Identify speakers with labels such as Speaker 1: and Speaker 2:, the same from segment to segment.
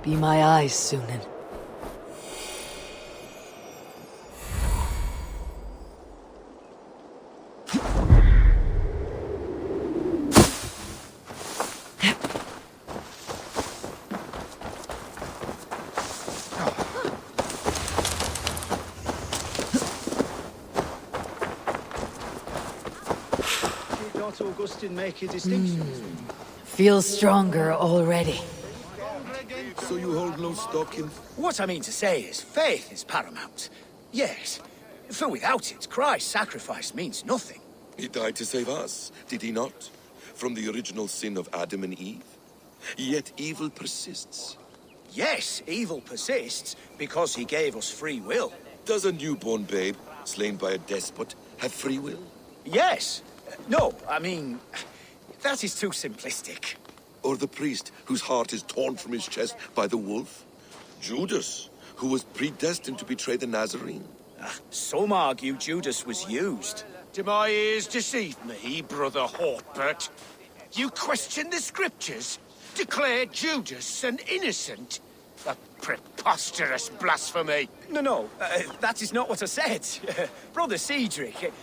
Speaker 1: Be my eyes, Sunan.
Speaker 2: Augustine make a distinction?
Speaker 1: Feel stronger already.
Speaker 3: So you hold no stock in...
Speaker 2: What I mean to say is, faith is paramount. Yes, for without it, Christ's sacrifice means nothing.
Speaker 3: He died to save us, did he not? From the original sin of Adam and Eve? Yet evil persists.
Speaker 2: Yes, evil persists because he gave us free will.
Speaker 3: Does a newborn babe, slain by a despot, have free will?
Speaker 2: Yes. No, I mean, that is too simplistic.
Speaker 3: Or the priest whose heart is torn from his chest by the wolf? Judas, who was predestined to betray the Nazarene?
Speaker 2: Some argue Judas was used.
Speaker 4: Do my ears deceive me, Brother Hortbert? You question the scriptures? Declare Judas an innocent? A preposterous blasphemy!
Speaker 2: No, that is not what I said. Brother Cedric,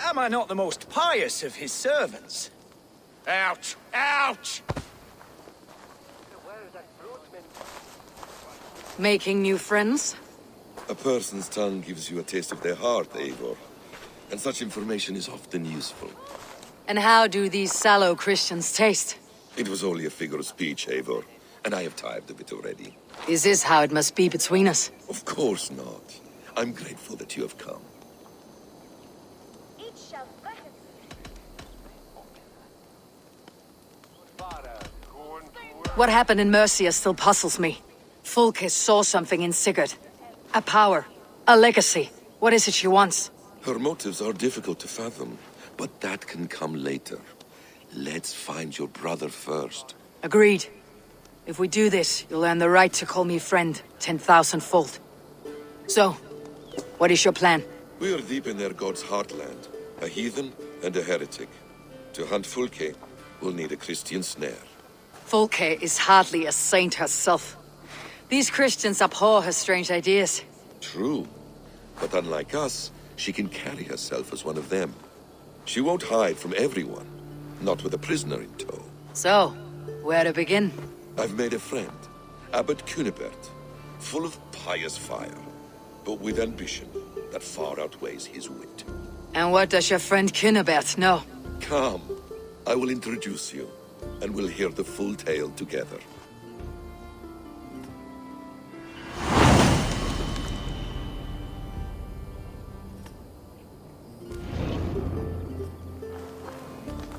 Speaker 2: am I not the most pious of his servants?
Speaker 4: Out! Out!
Speaker 1: Making new friends?
Speaker 3: A person's tongue gives you a taste of their heart, Eivor. And such information is often useful.
Speaker 1: And how do these sallow Christians taste?
Speaker 3: It was only a figure of speech, Eivor. And I have tired of it already.
Speaker 1: Is this how it must be between us?
Speaker 3: Of course not. I'm grateful that you have come.
Speaker 1: What happened in Mercia still puzzles me. Fulke saw something in Sigurd. A power. A legacy. What is it she wants?
Speaker 3: Her motives are difficult to fathom, but that can come later. Let's find your brother first.
Speaker 1: Agreed. If we do this, you'll earn the right to call me friend 10,000-fold. So, what is your plan?
Speaker 3: We are deep in their god's heartland. A heathen and a heretic. To hunt Fulke, we'll need a Christian snare.
Speaker 1: Fulke is hardly a saint herself. These Christians abhor her strange ideas.
Speaker 3: True. But unlike us, she can carry herself as one of them. She won't hide from everyone. Not with a prisoner in tow.
Speaker 1: So, where to begin?
Speaker 3: I've made a friend, Abbot Cunibert, full of pious fire, but with ambition that far outweighs his wit.
Speaker 1: And what does your friend Cunibert know?
Speaker 3: Come, I will introduce you, and we'll hear the full tale together.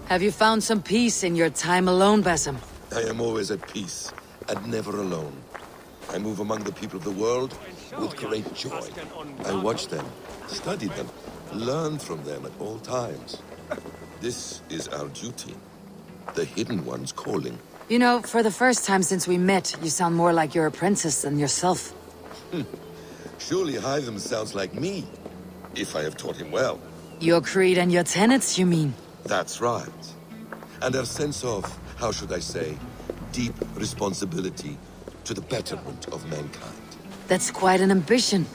Speaker 1: Have you found some peace in your time alone, Basim?
Speaker 3: I am always at peace, and never alone. I move among the people of the world with great joy. I watch them, study them, learn from them at all times. This is our duty. The Hidden One's calling.
Speaker 1: You know, for the first time since we met, you sound more like your apprentice than yourself.
Speaker 3: Surely Hytham sounds like me, if I have taught him well.
Speaker 1: Your creed and your tenets, you mean?
Speaker 3: That's right. And our sense of, how should I say, deep responsibility to the betterment of mankind.
Speaker 1: That's quite an ambition.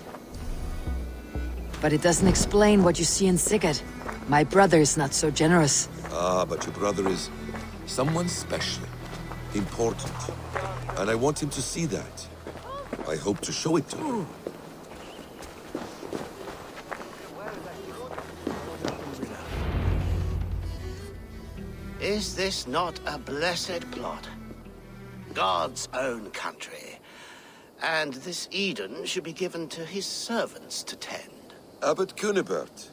Speaker 1: But it doesn't explain what you see in Sigurd. My brother is not so generous.
Speaker 3: Ah, but your brother is someone special, important. And I want him to see that. I hope to show it to him.
Speaker 4: Is this not a blessed plot? God's own country. And this Eden should be given to his servants to tend.
Speaker 3: Abbot Cunibert.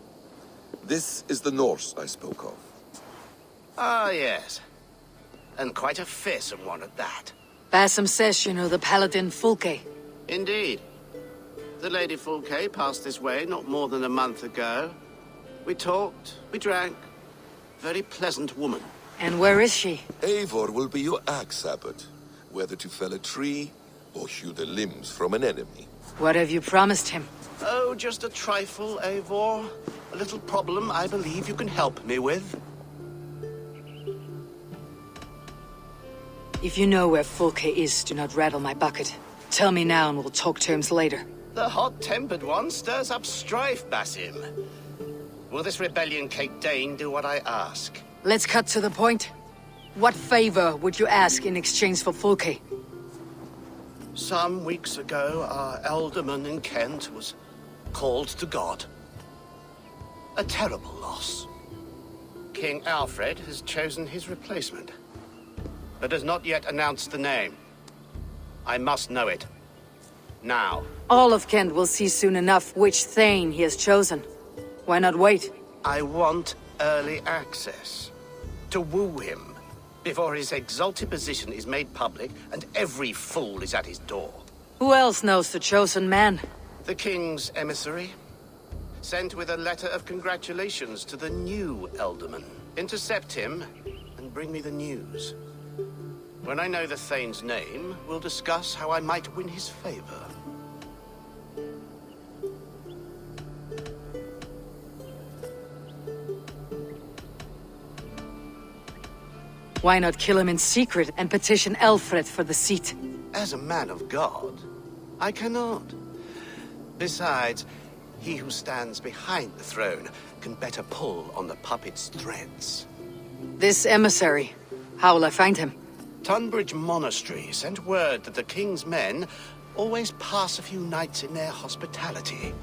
Speaker 3: This is the Norse I spoke of.
Speaker 4: Ah, yes. And quite a fearsome one at that.
Speaker 1: Basim says you know the paladin Fulke.
Speaker 4: Indeed. The Lady Fulke passed this way not more than a month ago. We talked, we drank. Very pleasant woman.
Speaker 1: And where is she?
Speaker 3: Eivor will be your axe, Abbot. Whether to fell a tree or hew the limbs from an enemy.
Speaker 1: What have you promised him?
Speaker 4: Oh, just a trifle, Eivor. A little problem I believe you can help me with.
Speaker 1: If you know where Fulke is, do not rattle my bucket. Tell me now and we'll talk terms later.
Speaker 4: The hot-tempered one stirs up strife, Basim. Will this rebellion Kate Dane do what I ask?
Speaker 1: Let's cut to the point. What favor would you ask in exchange for Fulke?
Speaker 4: Some weeks ago, our alderman in Kent was called to God. A terrible loss. King Alfred has chosen his replacement, but has not yet announced the name. I must know it. Now.
Speaker 1: All of Kent will see soon enough which Thane he has chosen. Why not wait?
Speaker 4: I want early access. To woo him, before his exalted position is made public and every fool is at his door.
Speaker 1: Who else knows the chosen man?
Speaker 4: The king's emissary, sent with a letter of congratulations to the new alderman. Intercept him and bring me the news. When I know the Thane's name, we'll discuss how I might win his favor.
Speaker 1: Why not kill him in secret and petition Alfred for the seat?
Speaker 4: As a man of God, I cannot. Besides, he who stands behind the throne can better pull on the puppet's threads.
Speaker 1: This emissary, how will I find him?
Speaker 4: Tunbridge Monastery sent word that the king's men always pass a few nights in their hospitality.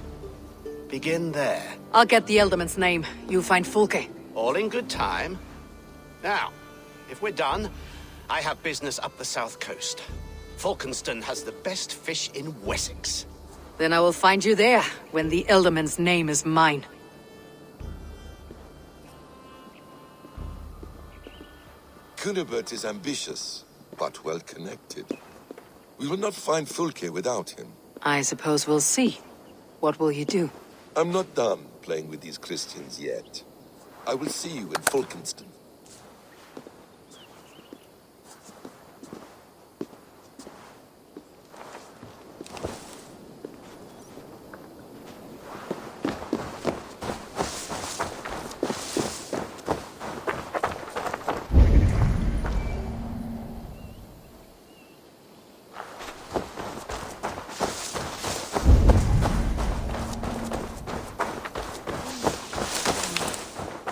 Speaker 4: Begin there.
Speaker 1: I'll get the Ealdorman's name. You find Fulke.
Speaker 4: All in good time. Now, if we're done, I have business up the south coast. Falkenston has the best fish in Wessex.
Speaker 1: Then I will find you there, when the Ealdorman's name is mine.
Speaker 3: Cunibert is ambitious, but well-connected. We will not find Fulke without him.
Speaker 1: I suppose we'll see. What will you do?
Speaker 3: I'm not done playing with these Christians yet. I will see you in Falkenston.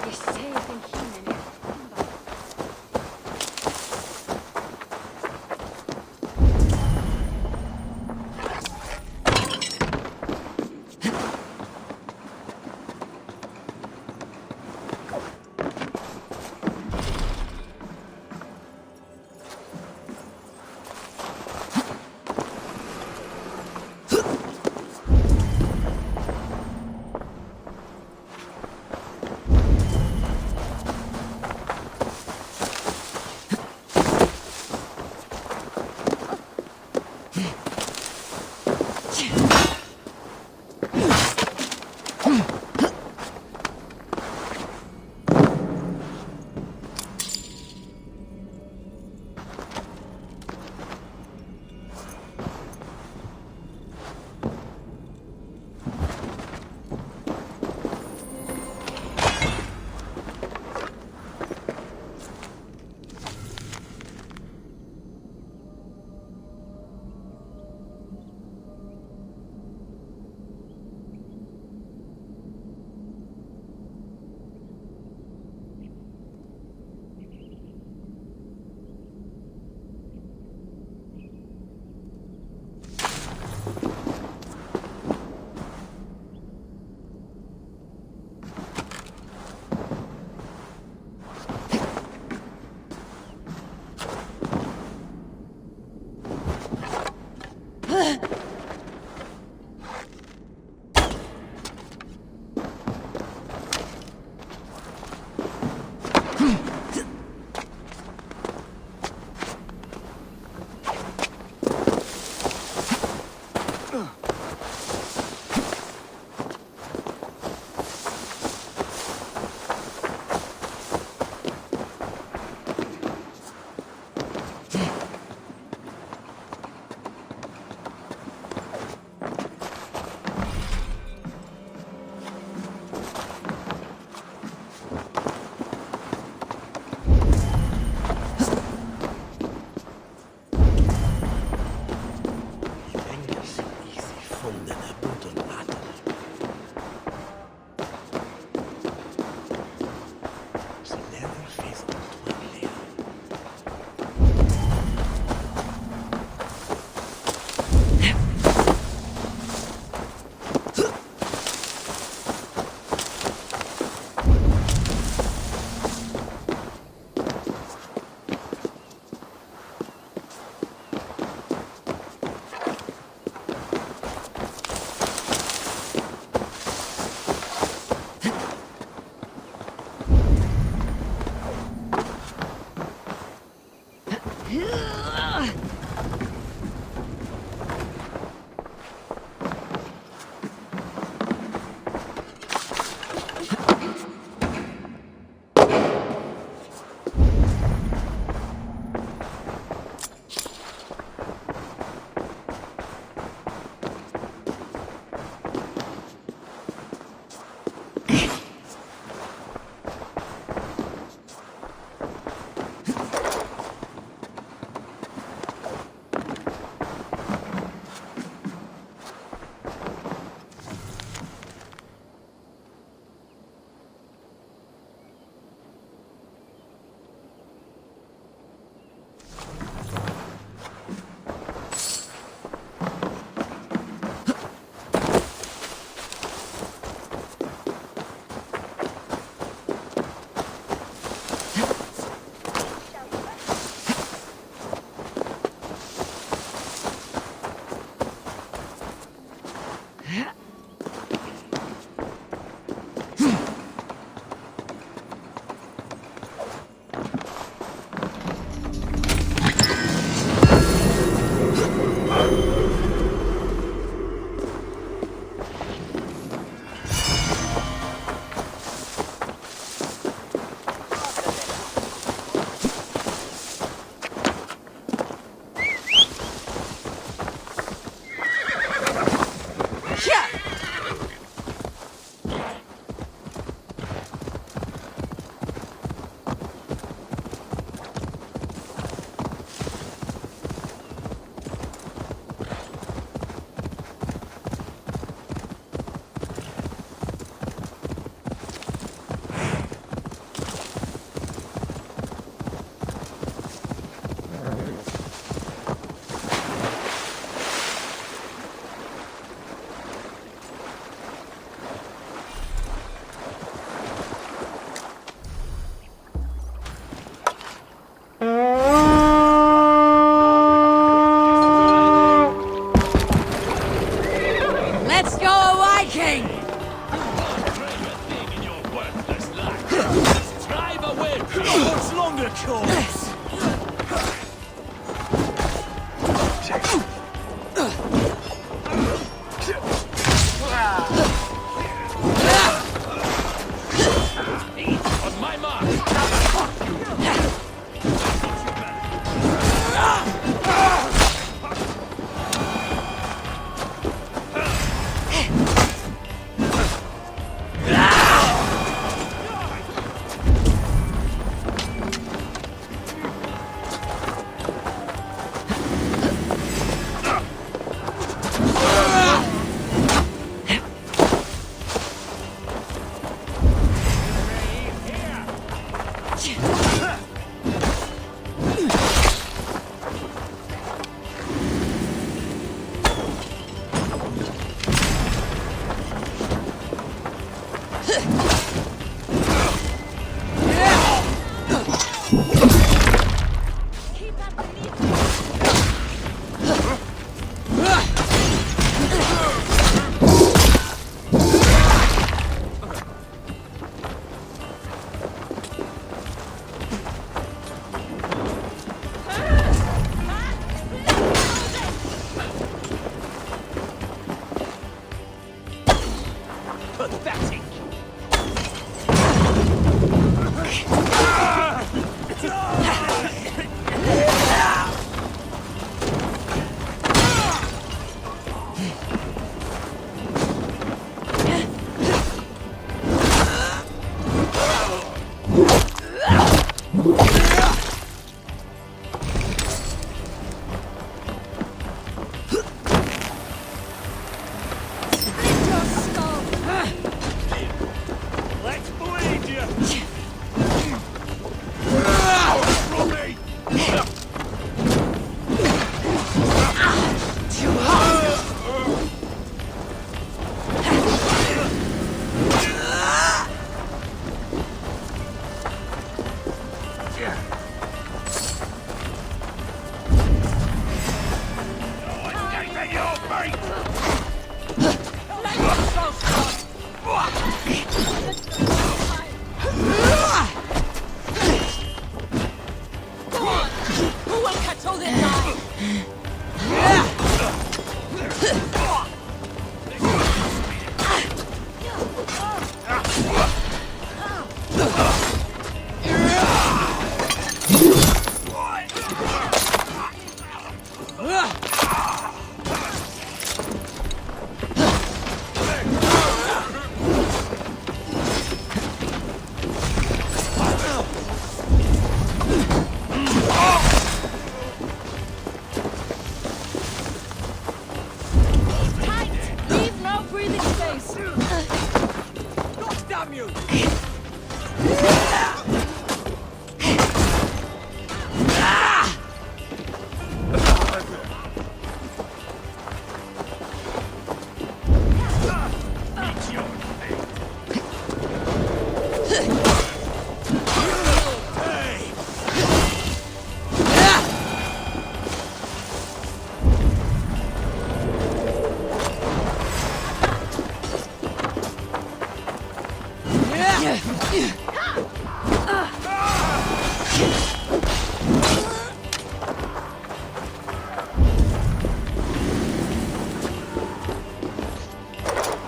Speaker 5: You're safe in human.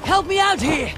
Speaker 1: Help me out here!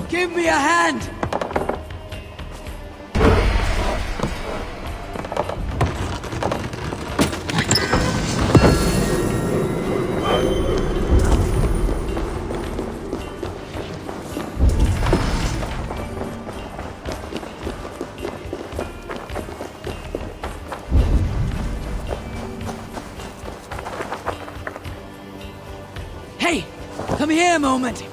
Speaker 1: Give me a hand! Hey! Come here a moment!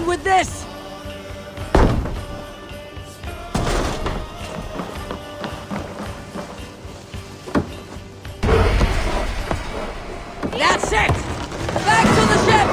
Speaker 1: with this! That's it! Back to the ship!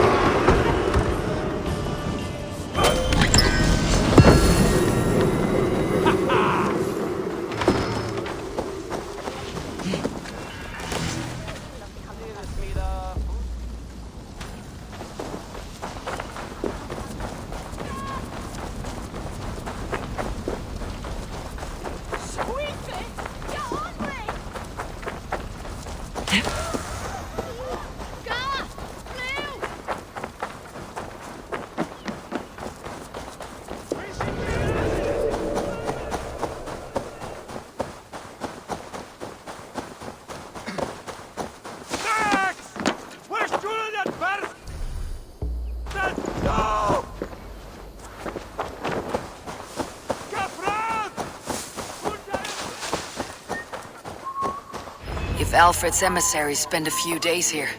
Speaker 1: If Alfred's emissaries spend a few days here,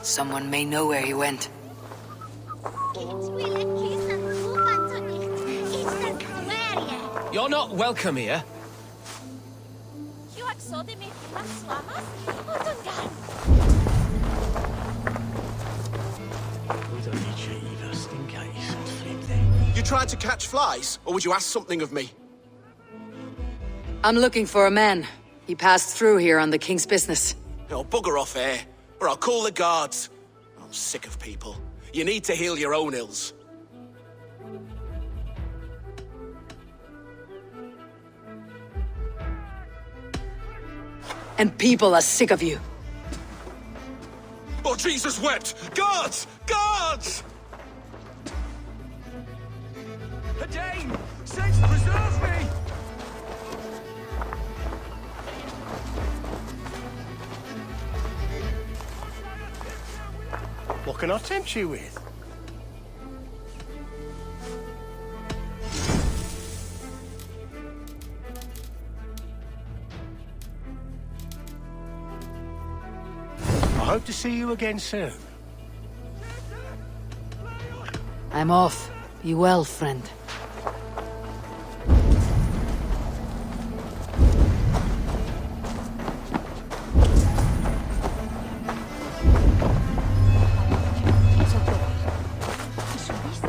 Speaker 1: someone may know where he went.
Speaker 5: You're not welcome here.
Speaker 6: You tried to catch flies, or would you ask something of me?
Speaker 1: I'm looking for a man. He passed through here on the king's business.
Speaker 6: Oh, bugger off here, or I'll call the guards. I'm sick of people. You need to heal your own ills.
Speaker 1: And people are sick of you.
Speaker 6: Oh, Jesus wept! Guards! Guards!
Speaker 2: Dane! Saints preserve me!
Speaker 5: What can I tempt you with? I hope to see you again soon.
Speaker 1: I'm off. Be well, friend.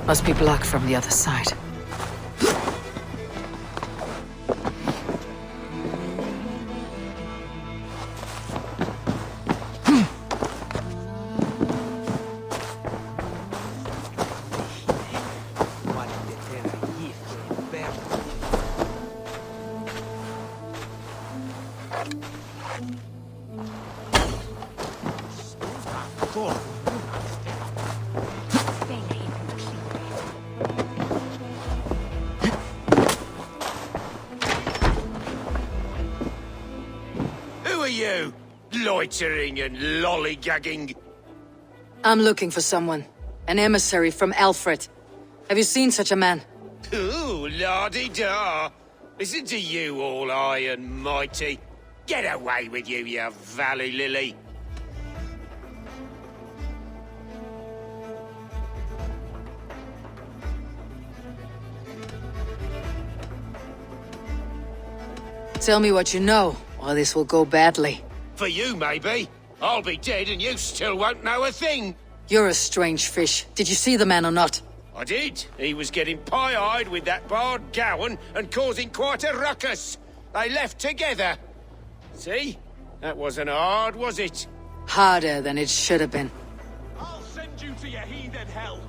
Speaker 1: Must be blocked from the other side.
Speaker 4: Who are you? Loitering and lollygagging.
Speaker 1: I'm looking for someone. An emissary from Alfred. Have you seen such a man?
Speaker 4: Ooh, la-di-da. Listen to you, all high and mighty. Get away with you, you valley lily.
Speaker 1: Tell me what you know, or this will go badly.
Speaker 4: For you, maybe. I'll be dead and you still won't know a thing.
Speaker 1: You're a strange fish. Did you see the man or not?
Speaker 4: I did. He was getting pie-eyed with that Bard Gowan and causing quite a ruckus. They left together. See? That wasn't hard, was it?
Speaker 1: Harder than it should have been.
Speaker 2: I'll send you to your heathen hell.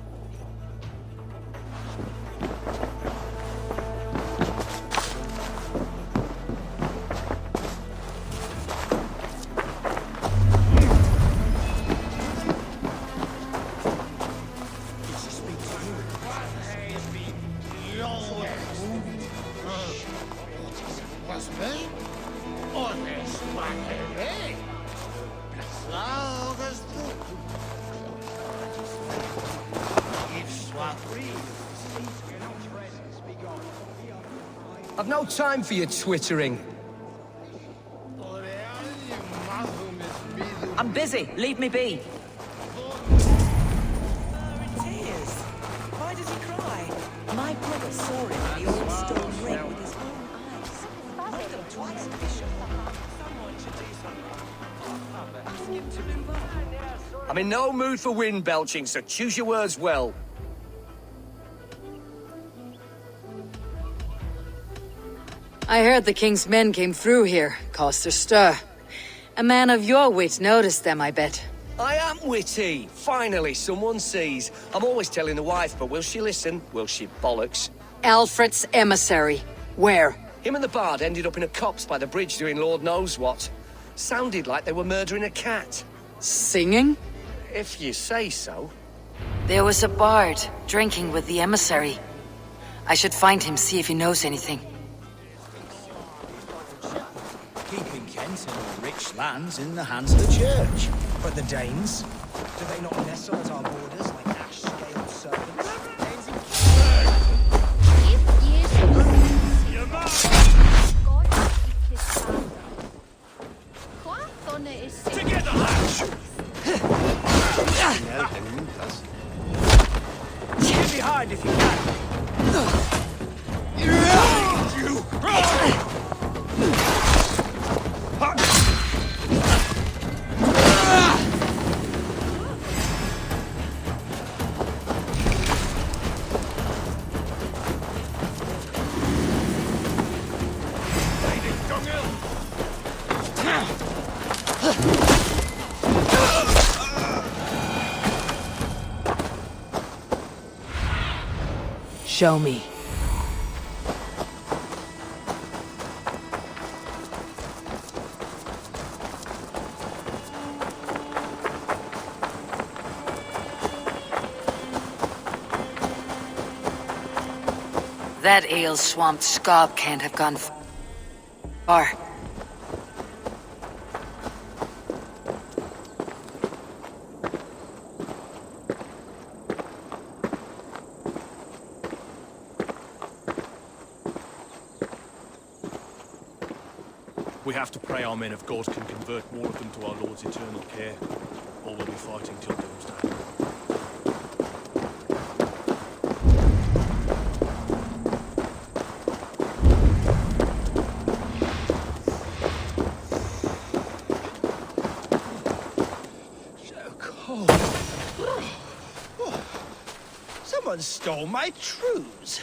Speaker 7: I've no time for your twittering.
Speaker 8: I'm busy. Leave me be.
Speaker 5: Tears. Why does he cry?
Speaker 8: saw him in the old stone ring with his own eyes. Met him twice, Bishop.
Speaker 7: I'm in no mood for wind belching, so choose your words well.
Speaker 1: I heard the king's men came through here, caused a stir. A man of your wit noticed them, I bet.
Speaker 7: I am witty. Finally, someone sees. I'm always telling the wife, but will she listen? Will she bollocks?
Speaker 1: Alfred's emissary. Where?
Speaker 7: Him and the bard ended up in a copse by the bridge doing Lord knows what. Sounded like they were murdering a cat.
Speaker 1: Singing?
Speaker 7: If you say so.
Speaker 1: There was a bard drinking with the emissary. I should find him, see if he knows anything.
Speaker 2: Keeping Kent and the rich lands in the hands of the church. But the Danes, do they not nestle at our borders like ash-scaled serpents?
Speaker 6: Together, lads!
Speaker 2: Get behind if you can.
Speaker 1: Show me. That ale-swamped scob can't have gone far.
Speaker 9: We have to pray our men of God can convert more of them to our Lord's eternal care, or we'll be fighting till doomsday.
Speaker 2: So cold. Someone stole my trews.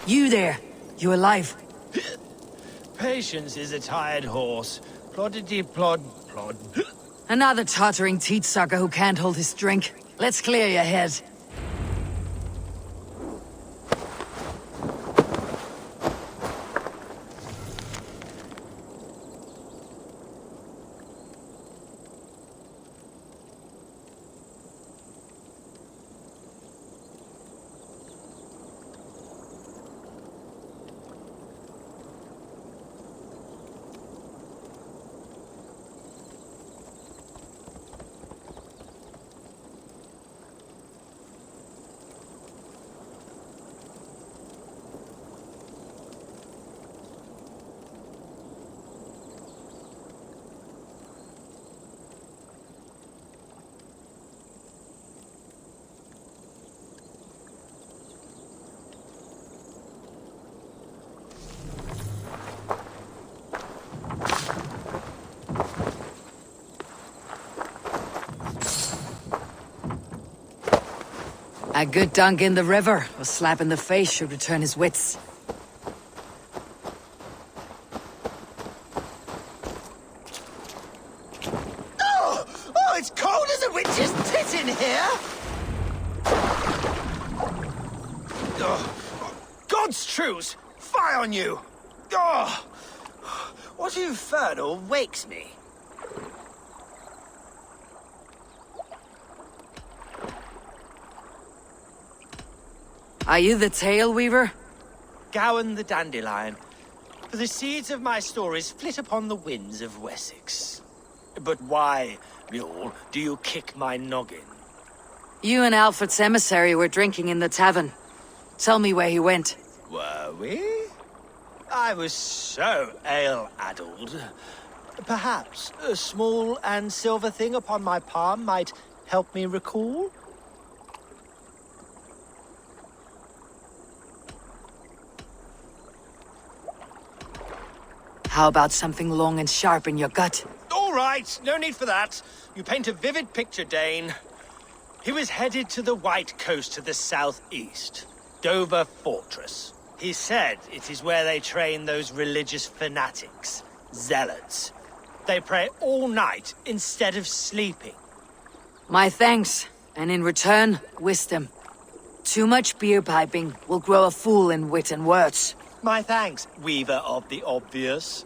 Speaker 1: You there! You alive?
Speaker 2: Patience is a tired horse. Ploddity plod plod.
Speaker 1: Another tottering teat-sucker who can't hold his drink. Let's clear your head. A good dunk in the river, a slap in the face should return his wits.
Speaker 2: Oh, it's cold as a witch's tit in here! God's truce! Fie on you! Oh, what infernal wakes me?
Speaker 1: Are you the Tail Weaver?
Speaker 2: Gowan the Dandelion. For the seeds of my stories flit upon the winds of Wessex. But why, mule, do you kick my noggin?
Speaker 1: You and Alfred's emissary were drinking in the tavern. Tell me where he went.
Speaker 2: Were we? I was so ale-addled. Perhaps a small and silver thing upon my palm might help me recall?
Speaker 1: How about something long and sharp in your gut?
Speaker 2: All right, no need for that. You paint a vivid picture, Dane. He was headed to the White Coast to the southeast, Dover Fortress. He said it is where they train those religious fanatics, zealots. They pray all night instead of sleeping.
Speaker 1: My thanks, and in return, wisdom. Too much beer piping will grow a fool in wit and words.
Speaker 2: My thanks, weaver of the obvious.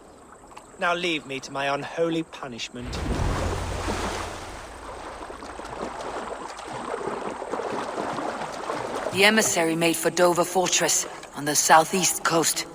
Speaker 2: Now leave me to my unholy punishment.
Speaker 1: The emissary made for Dover Fortress on the southeast coast.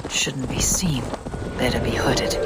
Speaker 1: Shouldn't be seen. Better be hooded.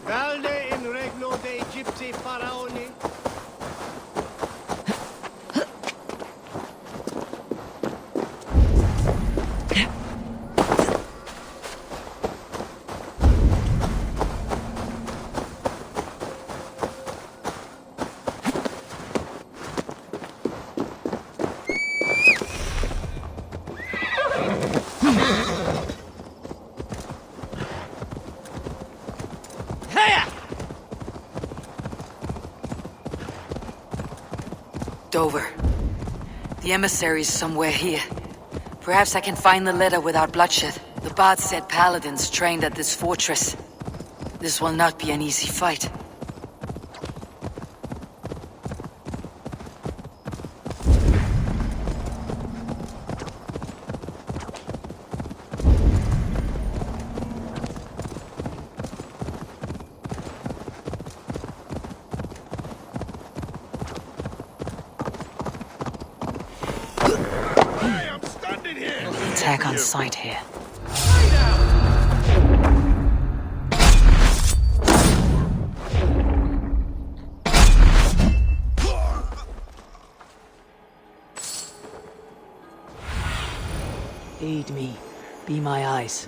Speaker 5: Valde in regno de Egypti faraoni.
Speaker 1: Dover. The emissary's somewhere here. Perhaps I can find the letter without bloodshed. The bard said paladins trained at this fortress. This will not be an easy fight. Attack on sight here. Aid me. Be my eyes.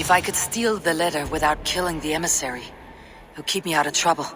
Speaker 1: If I could steal the letter without killing the emissary, it would keep me out of trouble.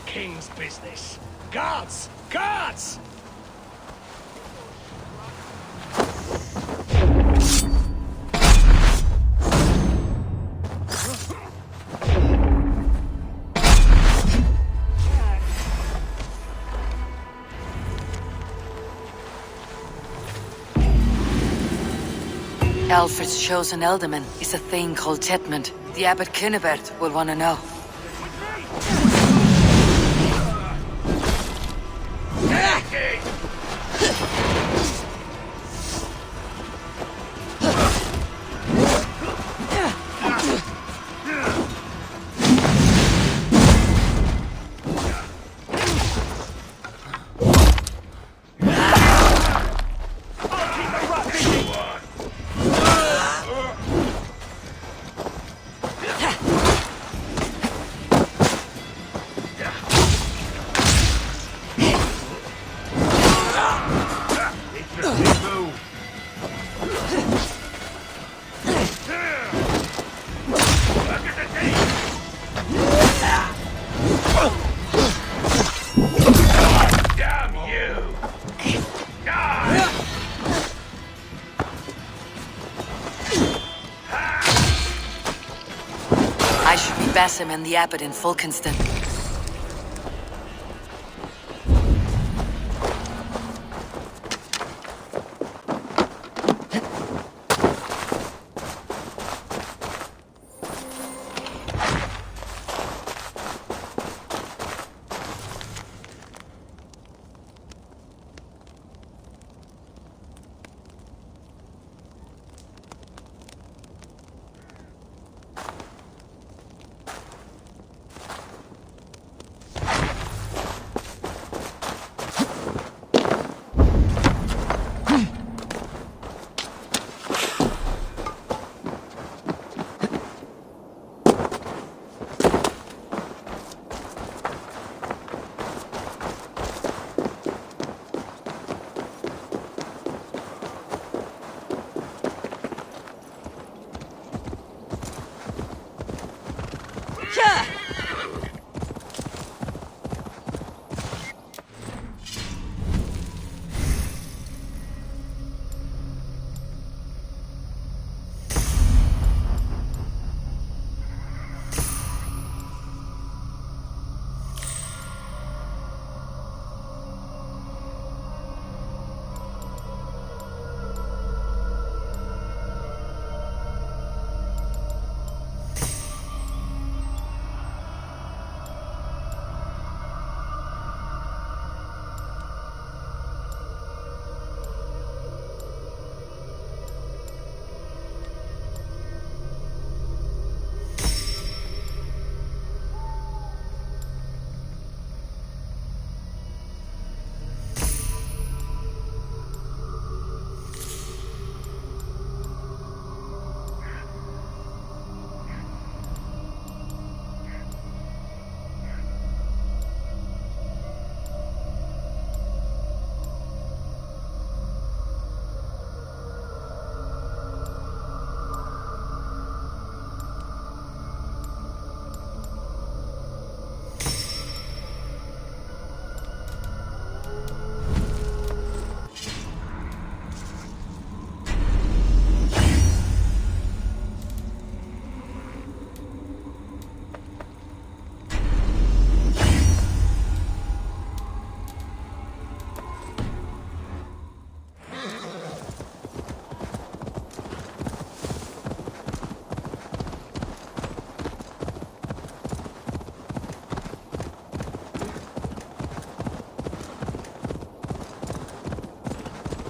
Speaker 7: King's business. Guards! Guards!
Speaker 1: Alfred's chosen ealdorman is a thing called Tetmund. The Abbot Kinnebert will want to know. Basim and the Abbot in Fulkenston.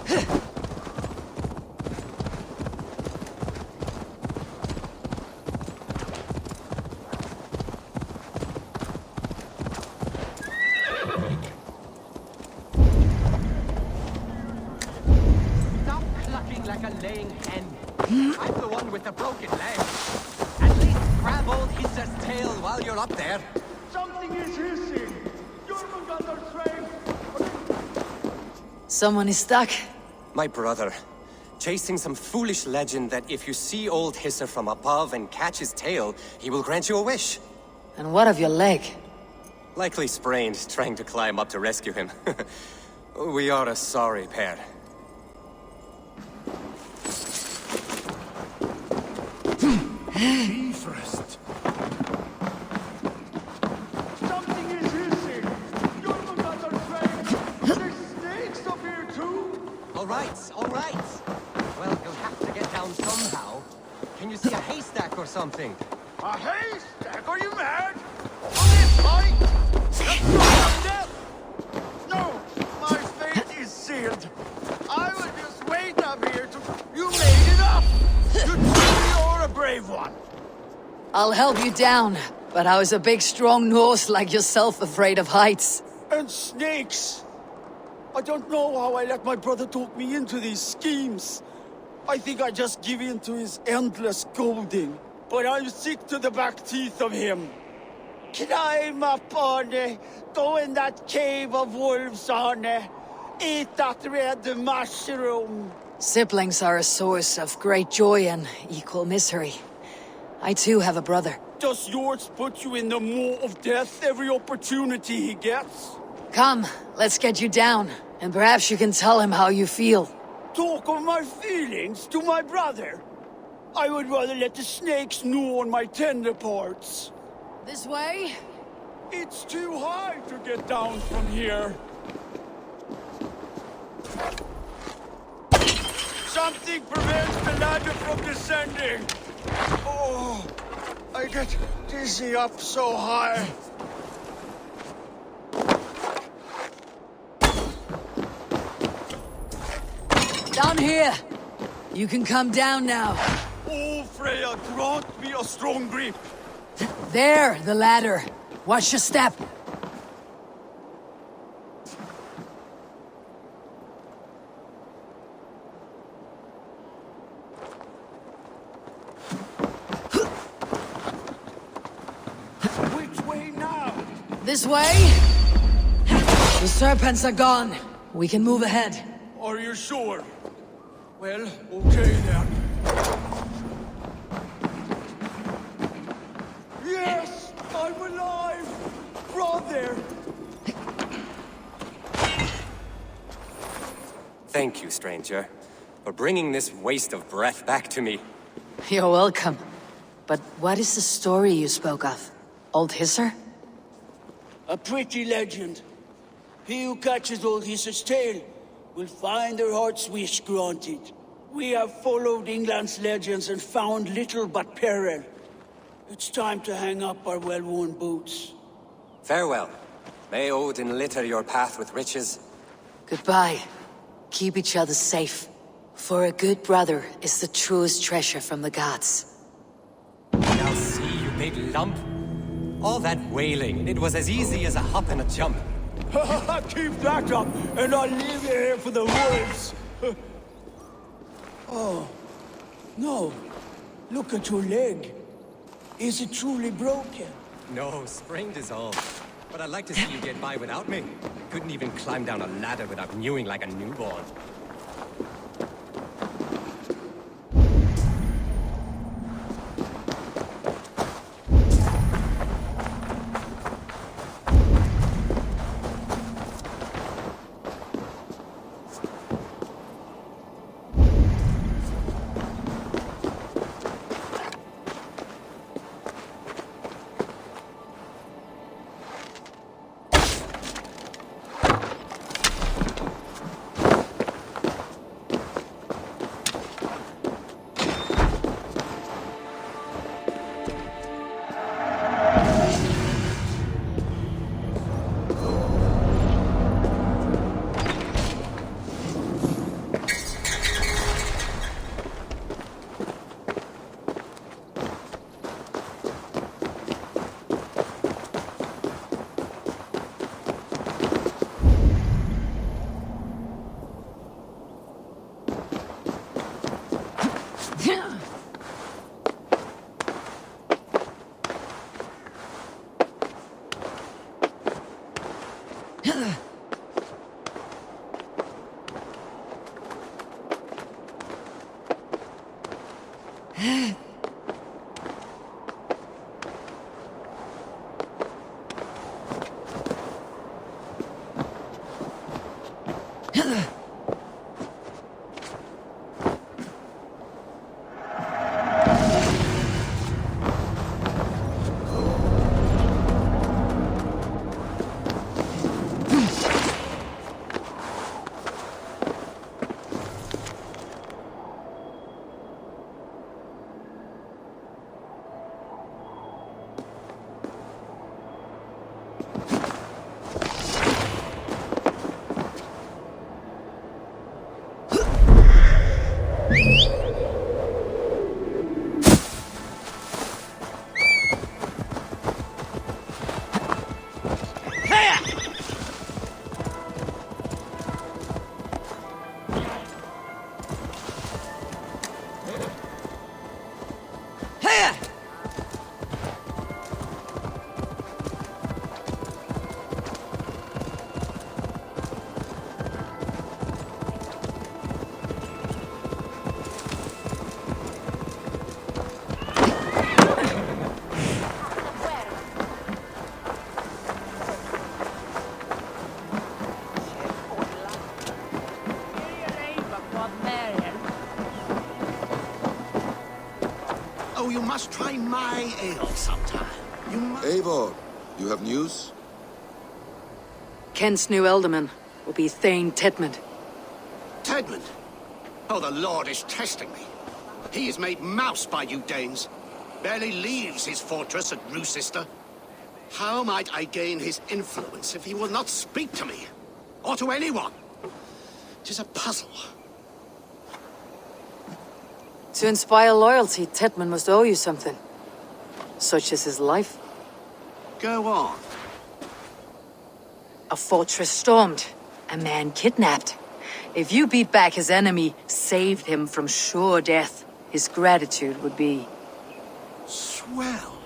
Speaker 10: Stop clucking like a laying hen. I'm the one with the broken leg. At least grab old Hisser's tail while you're up there.
Speaker 5: Something is hissing. Jormungandr's strength.
Speaker 1: Someone is stuck.
Speaker 10: My brother. Chasing some foolish legend that if you see old Hisser from above and catch his tail, he will grant you a wish.
Speaker 1: And what of your leg?
Speaker 10: Likely sprained, trying to climb up to rescue him. We are a sorry pair.
Speaker 5: Bifrost. Something is hissing. Jormungandr's strength. There's snakes up here too.
Speaker 10: All right. Well, you'll have to get down somehow. Can you see a haystack or something?
Speaker 5: A haystack? Are you mad? On this height? That's not of death! No, my fate is sealed. I will just wait up here to... You made it up! You truly are a brave one.
Speaker 1: I'll help you down, but how is a big strong Norse like yourself afraid of heights?
Speaker 5: And snakes. I don't know how I let my brother talk me into these schemes. I think I just give in to his endless goading. But I'm sick to the back teeth of him. Climb up on it, go in that cave of wolves on it, eat that red mushroom.
Speaker 1: Siblings are a source of great joy and equal misery. I too have a brother.
Speaker 5: Does yours put you in the maw of death every opportunity he gets?
Speaker 1: Come, let's get you down, and perhaps you can tell him how you feel.
Speaker 5: Talk of my feelings to my brother? I would rather let the snakes gnaw on my tender parts.
Speaker 1: This way?
Speaker 5: It's too high to get down from here. Something prevents the ladder from descending. Oh, I get dizzy up so high.
Speaker 1: Down here! You can come down now.
Speaker 5: Oh, Freya, grant me a strong grip.
Speaker 1: There, the ladder. Watch your step.
Speaker 5: Which way now?
Speaker 1: This way? The serpents are gone. We can move ahead.
Speaker 5: Are you sure? Well, okay then. Yes! I'm alive! Brother!
Speaker 10: Thank you, stranger, for bringing this waste of breath back to me.
Speaker 1: You're welcome. But what is the story you spoke of? Old Hisser?
Speaker 5: A pretty legend. He who catches old Hisser's tail will find their heart's wish granted. We have followed England's legends and found little but peril. It's time to hang up our well-worn boots.
Speaker 10: Farewell. May Odin litter your path with riches.
Speaker 1: Goodbye. Keep each other safe. For a good brother is the truest treasure from the gods.
Speaker 10: Now see, you big lump. All that wailing, it was as easy as a hop and a jump.
Speaker 5: Keep that up, and I'll leave you here for the wolves. Oh, no. Look at your leg. Is it truly broken?
Speaker 10: No, sprained is all. But I'd like to see you get by without me. Couldn't even climb down a ladder without mewing like a newborn.
Speaker 4: Oh, you must try my ale sometime. You must...
Speaker 3: Eivor, you have news?
Speaker 1: Kent's new ealdorman will be Thane Tedmund.
Speaker 4: Tedmund? Oh, the Lord is testing me. He is made mouse by you Danes. Barely leaves his fortress at Roosister. How might I gain his influence if he will not speak to me? Or to anyone? 'Tis a puzzle.
Speaker 1: To inspire loyalty, Tedmund must owe you something. Such as his life.
Speaker 4: Go on.
Speaker 1: A fortress stormed. A man kidnapped. If you beat back his enemy, saved him from sure death, his gratitude would be...
Speaker 4: Swell.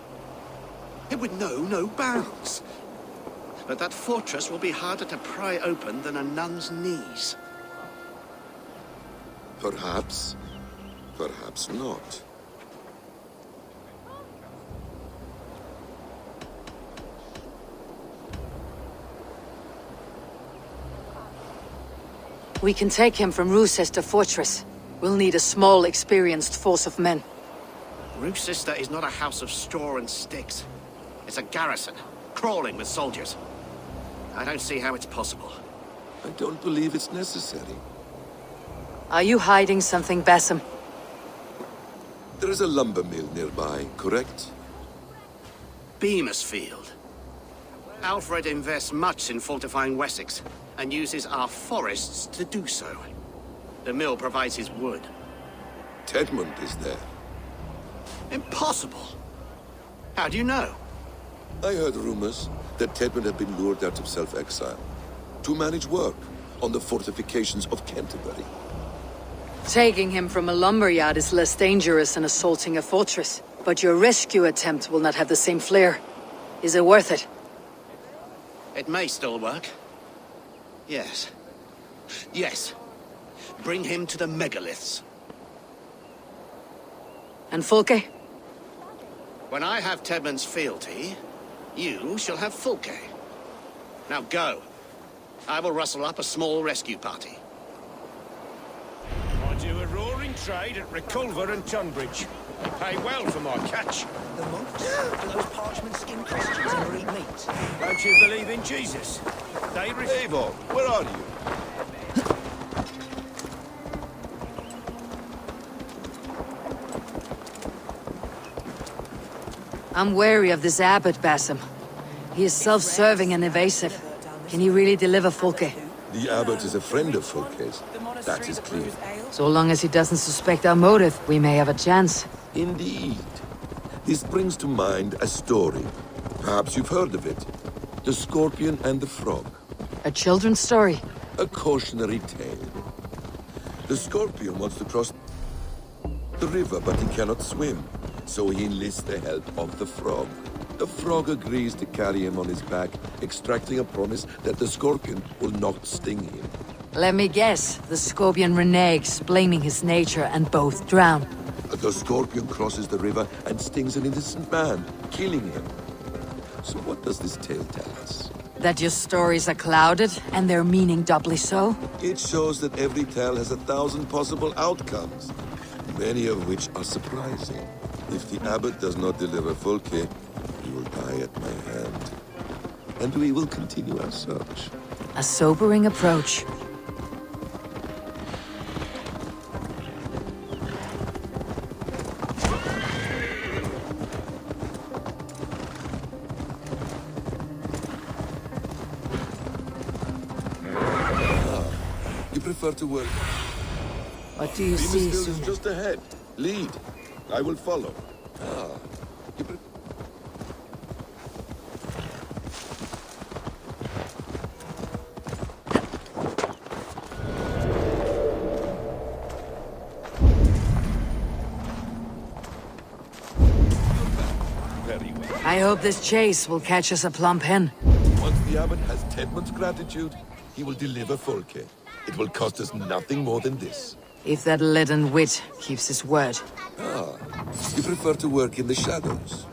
Speaker 4: It would know no bounds. But that fortress will be harder to pry open than a nun's knees.
Speaker 3: Perhaps. Perhaps not.
Speaker 1: We can take him from Roosister Fortress. We'll need a small, experienced force of men.
Speaker 4: Roosister is not a house of straw and sticks. It's a garrison, crawling with soldiers. I don't see how it's possible.
Speaker 3: I don't believe it's necessary.
Speaker 1: Are you hiding something, Bassam?
Speaker 3: There is a lumber mill nearby, correct?
Speaker 4: Beamisfield. Alfred invests much in fortifying Wessex, and uses our forests to do so. The mill provides his wood.
Speaker 3: Tedmund is there.
Speaker 4: Impossible! How do you know?
Speaker 3: I heard rumors that Tedmund had been lured out of self-exile to manage work on the fortifications of Canterbury.
Speaker 1: Taking him from a lumberyard is less dangerous than assaulting a fortress. But your rescue attempt will not have the same flair. Is it worth it?
Speaker 4: It may still work. Yes. Yes. Bring him to the megaliths.
Speaker 1: And Fulke?
Speaker 4: When I have Tedmund's fealty, you shall have Fulke. Now go. I will rustle up a small rescue party.
Speaker 2: I do a roaring trade at Reculver and Tunbridge. They pay well for my catch.
Speaker 10: The monks and those parchment-skinned Christians never eat meat.
Speaker 2: Don't you believe in Jesus?
Speaker 3: Eivor, where are you?
Speaker 1: I'm wary of this abbot, Bassam. He is self-serving and evasive. Can he really deliver Fulke?
Speaker 3: The abbot is a friend of Fulke's. That is clear.
Speaker 1: So long as he doesn't suspect our motive, we may have a chance.
Speaker 3: Indeed. This brings to mind a story. Perhaps you've heard of it. The Scorpion and the Frog.
Speaker 1: A children's story?
Speaker 3: A cautionary tale. The Scorpion wants to cross the river, but he cannot swim. So he enlists the help of the Frog. The frog agrees to carry him on his back, extracting a promise that the scorpion will not sting him.
Speaker 1: Let me guess, the scorpion reneges, blaming his nature, and both drown.
Speaker 3: The scorpion crosses the river and stings an innocent man, killing him. So what does this tale tell us?
Speaker 1: That your stories are clouded, and their meaning doubly so?
Speaker 3: It shows that every tale has 1,000 possible outcomes, many of which are surprising. If the abbot does not deliver Folke, he will die at my hand. And we will continue our search.
Speaker 1: A sobering approach.
Speaker 3: You prefer to work?
Speaker 1: What do you see,
Speaker 3: Venus is
Speaker 1: Suna?
Speaker 3: just ahead. Lead. I will follow. You pre- Very well.
Speaker 1: I hope this chase will catch us a plump hen.
Speaker 3: Once the abbot has Tedmund's gratitude, he will deliver Folke. It will cost us nothing more than this.
Speaker 1: If that leaden wit keeps his word.
Speaker 3: You prefer to work in the shadows?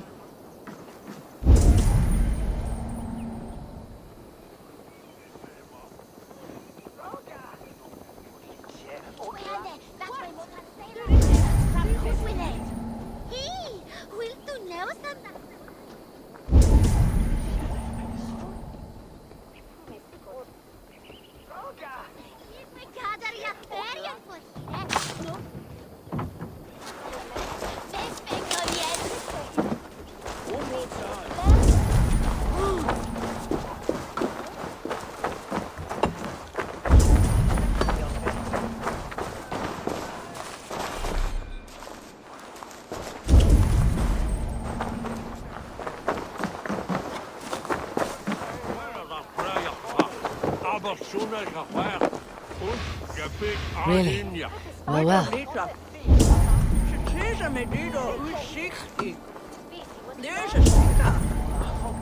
Speaker 1: Really? Oh well.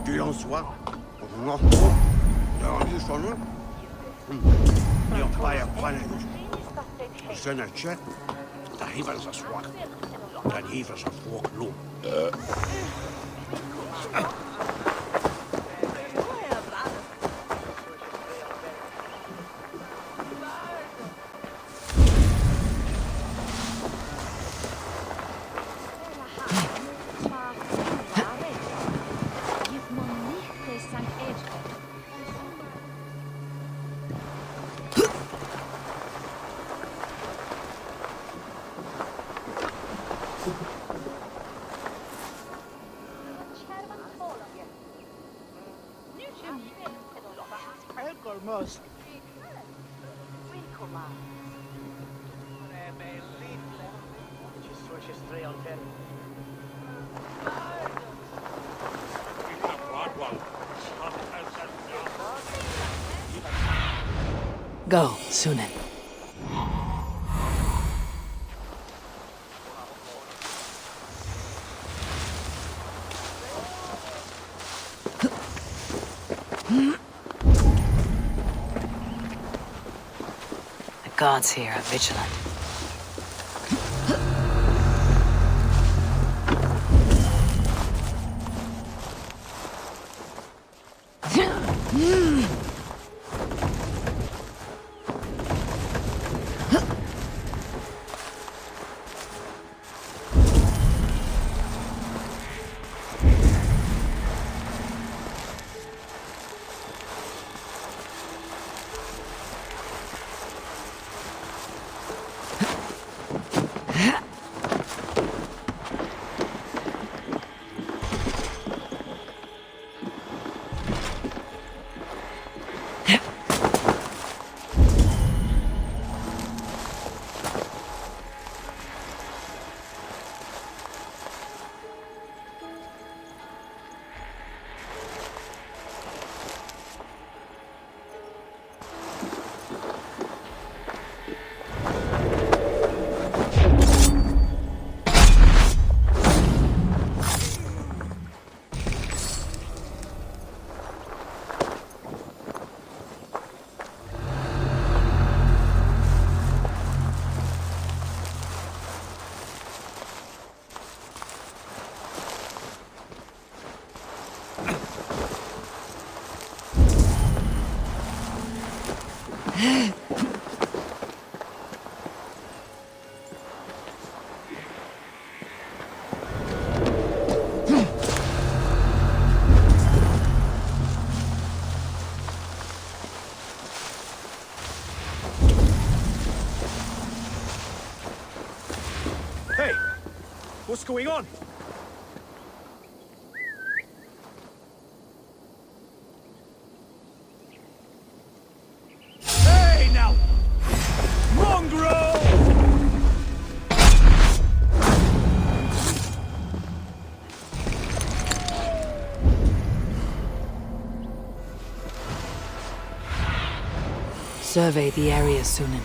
Speaker 5: Qu'il en soit. Zijn er chat? Daar heeft ze zwak. Dan heeft ze volk loop.
Speaker 1: Go, Sunan. The gods here are vigilant.
Speaker 9: Hey! What's going on? Hey, now! Mongrel!
Speaker 1: Survey the area, Sunan.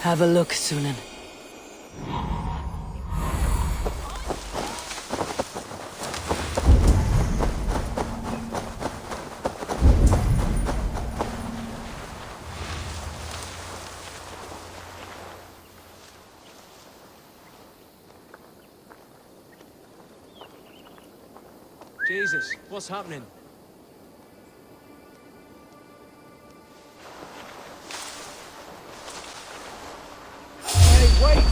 Speaker 1: Have a look, Sunan.
Speaker 9: Jesus, what's happening? Hey, wait!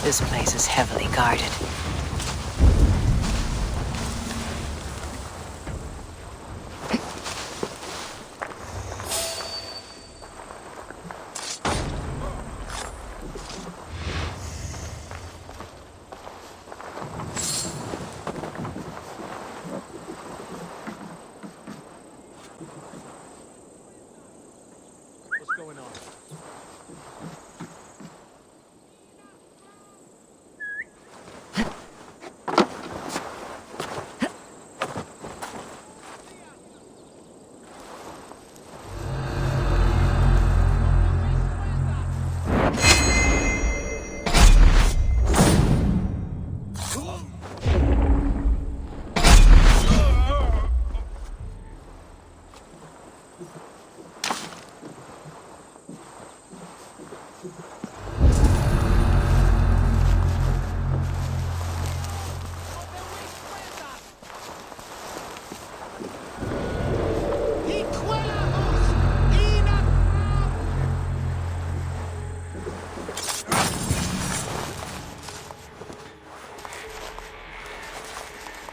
Speaker 1: This place is heavily guarded.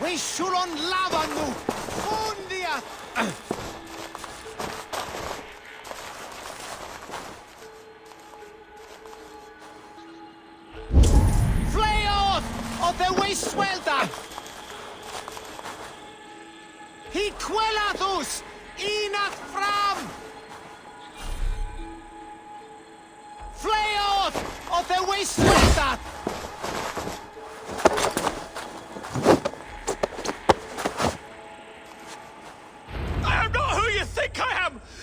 Speaker 10: We suron lava nu! Fundia! Flay off! Of the way swelda! He quellathus! Inat fram! Flay off! Of the way swelda!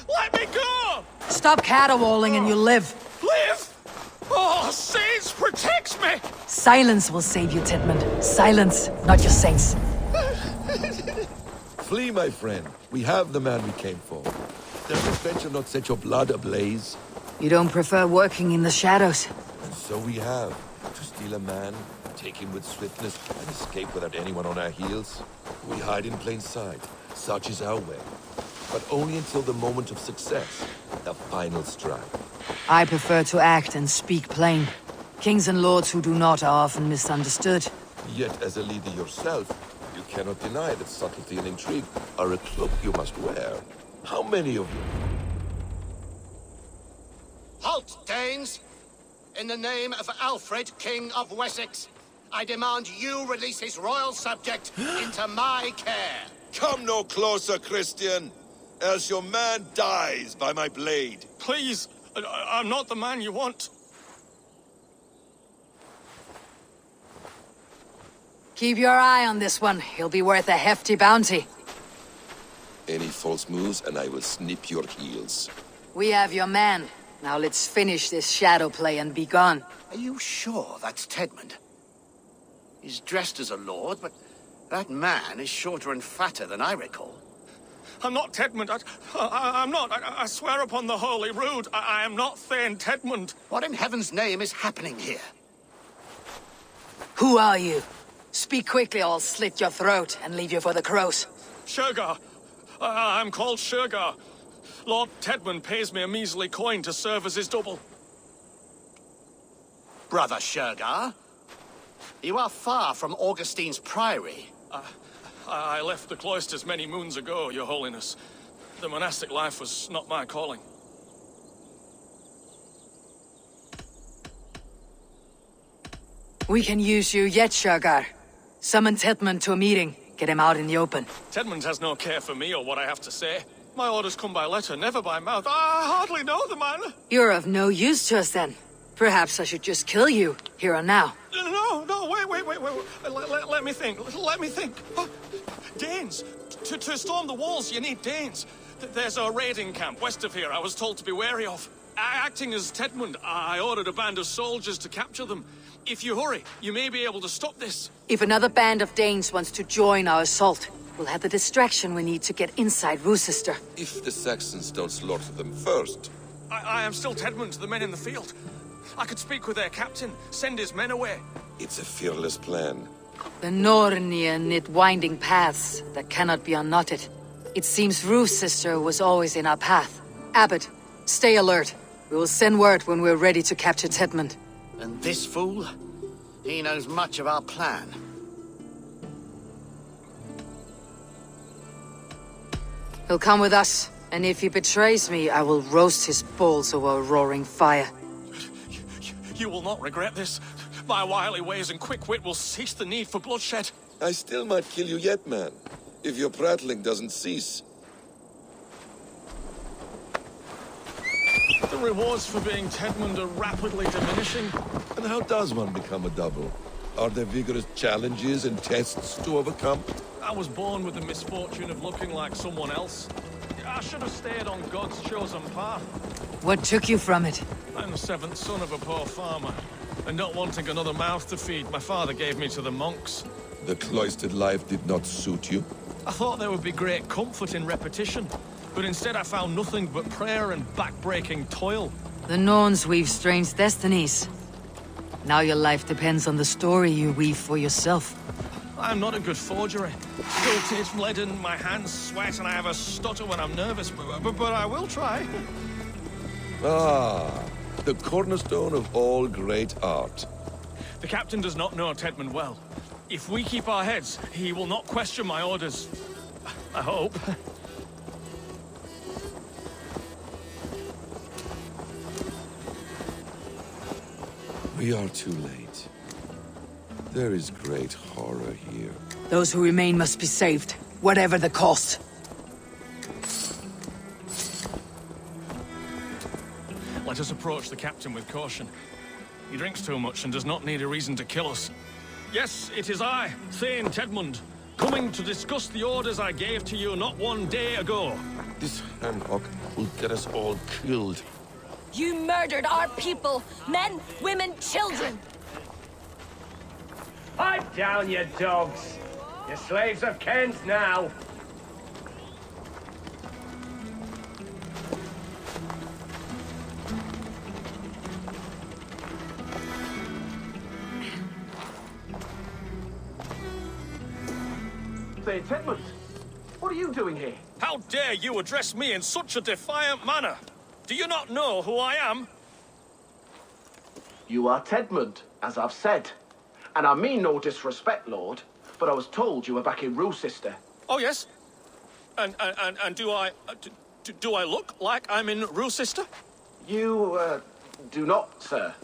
Speaker 2: Let me go!
Speaker 1: Stop caterwauling and you live.
Speaker 2: Live? Oh, Saints protects me!
Speaker 1: Silence will save you, Tidmund. Silence, not your saints.
Speaker 3: Flee, my friend. We have the man we came for. Does adventure not set your blood ablaze?
Speaker 1: You don't prefer working in the shadows?
Speaker 3: And so we have. To steal a man, take him with swiftness, and escape without anyone on our heels. We hide in plain sight. Such is our way. But only until the moment of success, the final strike.
Speaker 1: I prefer to act and speak plain. Kings and lords who do not are often misunderstood.
Speaker 3: Yet, as a leader yourself, you cannot deny that subtlety and intrigue are a cloak you must wear. How many of you?
Speaker 4: Halt, Danes! In the name of Alfred, King of Wessex, I demand you release his royal subject into my care.
Speaker 3: Come no closer, Christian, else your man dies by my blade.
Speaker 2: Please, I'm not the man you want.
Speaker 1: Keep your eye on this one. He'll be worth a hefty bounty.
Speaker 3: Any false moves, and I will snip your heels.
Speaker 1: We have your man. Now let's finish this shadow play and be gone.
Speaker 4: Are you sure that's Tedmund? He's dressed as a lord, but that man is shorter and fatter than I recall.
Speaker 2: I'm not Tedmund. I'm not. I swear upon the Holy Rood, I am not Thane Tedmund.
Speaker 4: What in heaven's name is happening here?
Speaker 1: Who are you? Speak quickly or I'll slit your throat and leave you for the crows.
Speaker 2: Shergar. I'm called Shergar. Lord Tedmund pays me a measly coin to serve as his double.
Speaker 4: Brother Shergar, you are far from Augustine's priory.
Speaker 2: I left the cloisters many moons ago, Your Holiness. The monastic life was not my calling.
Speaker 1: We can use you yet, Shergar. Summon Tedmund to a meeting. Get him out in the open.
Speaker 2: Tedmund has no care for me or what I have to say. My orders come by letter, never by mouth. I hardly know the man.
Speaker 1: You're of no use to us then. Perhaps I should just kill you, here and now.
Speaker 2: No, wait. Let me think. Oh, Danes. To storm the walls, you need Danes. There's a raiding camp west of here I was told to be wary of. Acting as Tedmund, I ordered a band of soldiers to capture them. If you hurry, you may be able to stop this.
Speaker 1: If another band of Danes wants to join our assault, we'll have the distraction we need to get inside Rochester.
Speaker 3: If the Saxons don't slaughter them first.
Speaker 2: I am still Tedmund to the men in the field. I could speak with their captain, send his men away.
Speaker 3: It's a fearless plan.
Speaker 1: The Nornia knit winding paths that cannot be unknotted. It seems Rochester was always in our path. Abbot, stay alert. We will send word when we're ready to capture Tedmund.
Speaker 4: And this fool? He knows much of our plan.
Speaker 1: He'll come with us, and if he betrays me, I will roast his balls over a roaring fire.
Speaker 9: You will not regret this. My wily ways and quick wit will cease the need for bloodshed.
Speaker 3: I still might kill you yet, man, if your prattling doesn't cease.
Speaker 9: The rewards for being Tedmund are rapidly diminishing.
Speaker 3: And how does one become a double? Are there vigorous challenges and tests to overcome?
Speaker 9: I was born with the misfortune of looking like someone else. I should have stayed on God's chosen path.
Speaker 1: What took you from it?
Speaker 9: I'm the seventh son of a poor farmer, and not wanting another mouth to feed, my father gave me to the monks.
Speaker 3: The cloistered life did not suit you?
Speaker 9: I thought there would be great comfort in repetition, but instead I found nothing but prayer and back-breaking toil.
Speaker 1: The Norns weave strange destinies. Now your life depends on the story you weave for yourself.
Speaker 9: I'm not a good forger. Still it's leaden, my hands sweat, and I have a stutter when I'm nervous, but I will try.
Speaker 3: Ah, the cornerstone of all great art.
Speaker 9: The captain does not know Tedmund well. If we keep our heads, he will not question my orders. I hope.
Speaker 3: We are too late. There is great horror here.
Speaker 1: Those who remain must be saved, whatever the cost.
Speaker 9: Let us approach the captain with caution. He drinks too much and does not need a reason to kill us. Yes, it is I, Thane Tedmund, coming to discuss the orders I gave to you not one day ago.
Speaker 3: This handhawk will get us all killed.
Speaker 8: You murdered our people! Men, women, children!
Speaker 11: Pipe down, you dogs! Your slaves of Kent now!
Speaker 6: Say, Tedmund, what are you doing here?
Speaker 9: How dare you address me in such a defiant manner? Do you not know who I am?
Speaker 6: You are Tedmund, as I've said. And I mean no disrespect, Lord, but I was told you were back in Rochester.
Speaker 9: Oh, yes? And do I look like I'm in Rochester?
Speaker 6: You, do not, sir.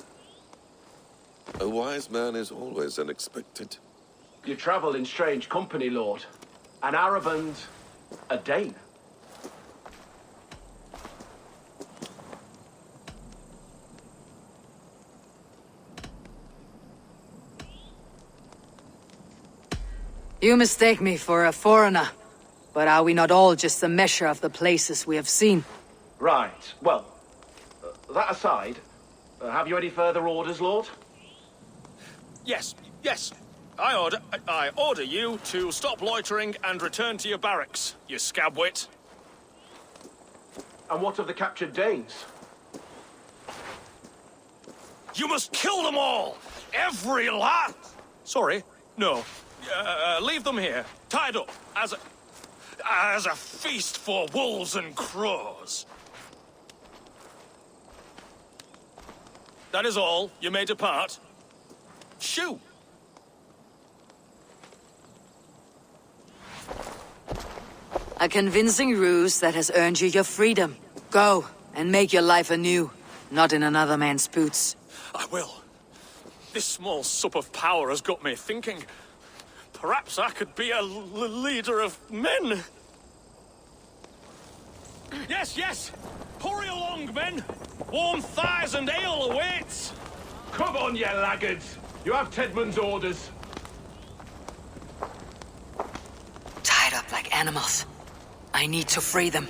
Speaker 3: A wise man is always unexpected.
Speaker 6: You travel in strange company, Lord. An Arab and a Dane.
Speaker 1: You mistake me for a foreigner. But are we not all just a measure of the places we have seen?
Speaker 6: Right. Well, that aside, have you any further orders, Lord?
Speaker 9: Yes. I order you to stop loitering and return to your barracks, you scabwit.
Speaker 6: And what of the captured Danes?
Speaker 9: You must kill them all! Every last... Sorry, no. Leave them here, tied up, as a feast for wolves and crows. That is all. You may depart. Shoo!
Speaker 1: A convincing ruse that has earned you your freedom. Go, and make your life anew, not in another man's boots.
Speaker 9: I will. This small sup of power has got me thinking. Perhaps I could be a leader of men. Yes! Hurry along, men! Warm thighs and ale awaits!
Speaker 11: Come on, you laggards! You have Tedmund's orders.
Speaker 1: Tied up like animals. I need to free them.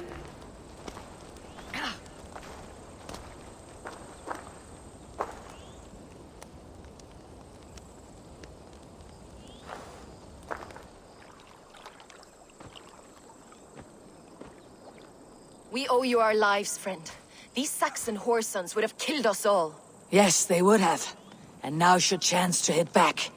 Speaker 8: We owe you our lives, friend. These Saxon whoresons would have killed us all.
Speaker 1: Yes, they would have. And now's your chance to hit back.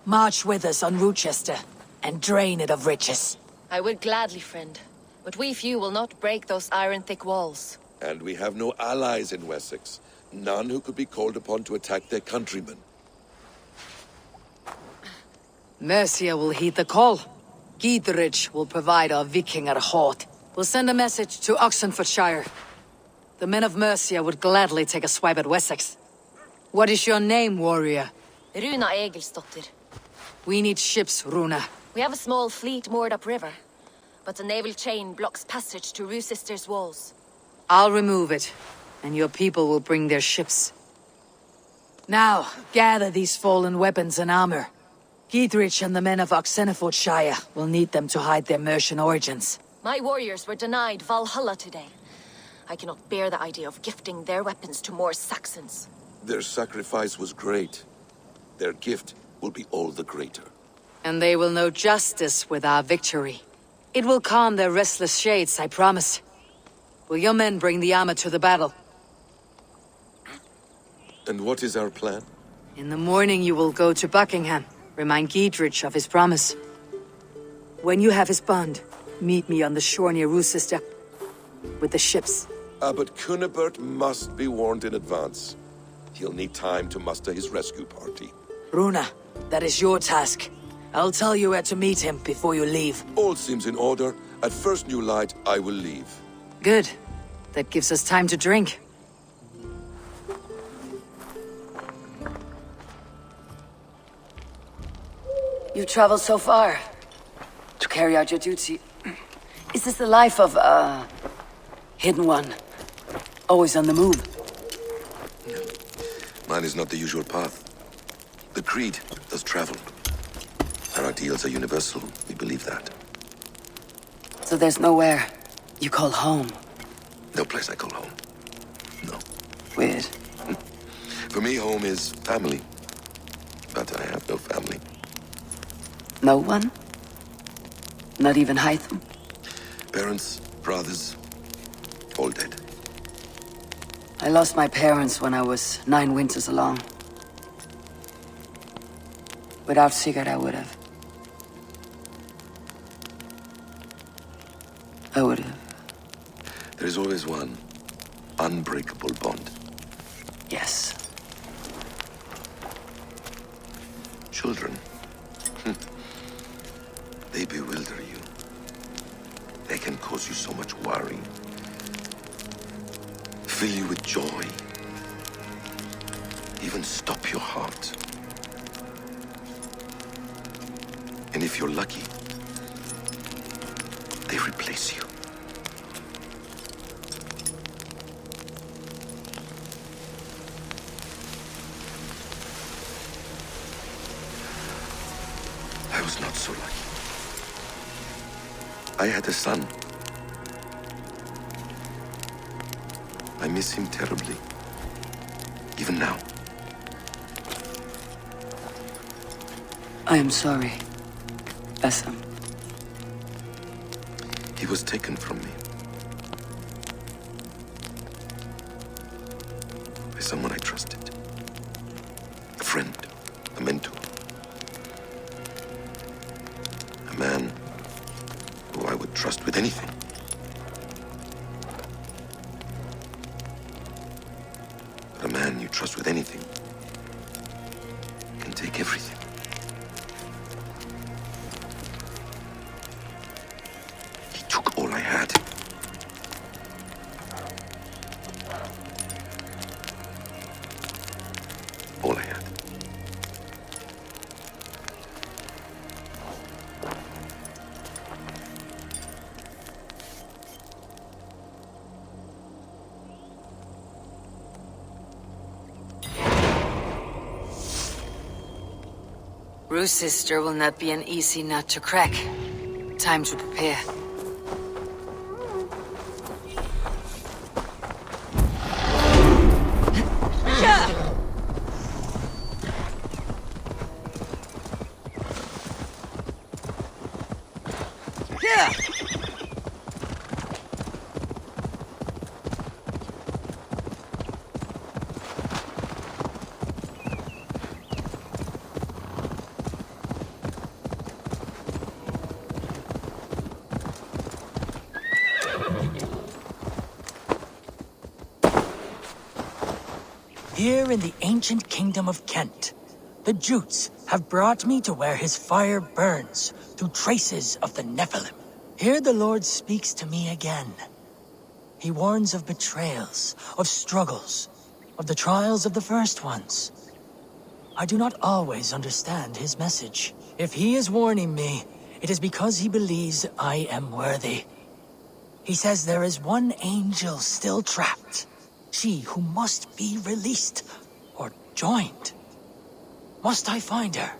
Speaker 1: March with us on Rochester, and drain it of riches.
Speaker 8: I would gladly, friend. But we few will not break those iron-thick walls.
Speaker 3: And we have no allies in Wessex. None who could be called upon to attack their countrymen.
Speaker 1: Mercia will heed the call. Gidrich will provide our vikinger halt. We'll send a message to Oxenfordshire. The men of Mercia would gladly take a swipe at Wessex. What is your name, warrior?
Speaker 8: Runa Egilsdotter.
Speaker 1: We need ships, Runa.
Speaker 8: We have a small fleet moored upriver, but the naval chain blocks passage to Roosister's walls.
Speaker 1: I'll remove it, and your people will bring their ships. Now, gather these fallen weapons and armor. Gidrich and the men of Oxenfordshire will need them to hide their Mercian origins.
Speaker 8: My warriors were denied Valhalla today. I cannot bear the idea of gifting their weapons to more Saxons.
Speaker 3: Their sacrifice was great. Their gift will be all the greater.
Speaker 1: And they will know justice with our victory. It will calm their restless shades, I promise. Will your men bring the armor to the battle?
Speaker 3: And what is our plan?
Speaker 1: In the morning you will go to Buckingham. Remind Gidrich of his promise. When you have his bond, meet me on the shore near Roosister with the ships.
Speaker 3: But Cunibert must be warned in advance. He'll need time to muster his rescue party.
Speaker 1: Runa, that is your task. I'll tell you where to meet him before you leave.
Speaker 3: All seems in order. At first new light, I will leave.
Speaker 1: Good. That gives us time to drink. You traveled so far to carry out your duty. Is this the life of a hidden one? Always on the move?
Speaker 3: Mine is not the usual path. The Creed does travel. Our ideals are universal. We believe that.
Speaker 1: So there's nowhere you call home?
Speaker 3: No place I call home. No.
Speaker 1: Weird.
Speaker 3: For me, home is family. But I have no family.
Speaker 1: No one? Not even Hytham?
Speaker 3: Parents, brothers, all dead.
Speaker 1: I lost my parents when I was 9 winters along. Without Sigurd, I would have.
Speaker 3: There is always one unbreakable bond.
Speaker 1: Yes.
Speaker 3: Children. They bewilder you. They can cause you so much worry. Fill you with joy. Even stop your heart. And if you're lucky, they replace you. I was not so lucky. I had a son. I miss him terribly. Even now.
Speaker 1: I am sorry, Essam.
Speaker 3: He was taken from me. By someone I trusted. A friend, a mentor. A man who I would trust with anything. But a man you trust with anything can take everything. He took all I had. All I had.
Speaker 1: Roosister will not be an easy nut to crack. Time to prepare.
Speaker 12: Here in the ancient kingdom of Kent, The Jutes have brought me to where his fire burns through traces of the Nephilim. Here the Lord speaks to me again. He warns of betrayals, of struggles, of the trials of the first ones. I do not always understand his message. If he is warning me, it is because he believes I am worthy. He says there is one angel still trapped. She who must be released or joined. Must I find her?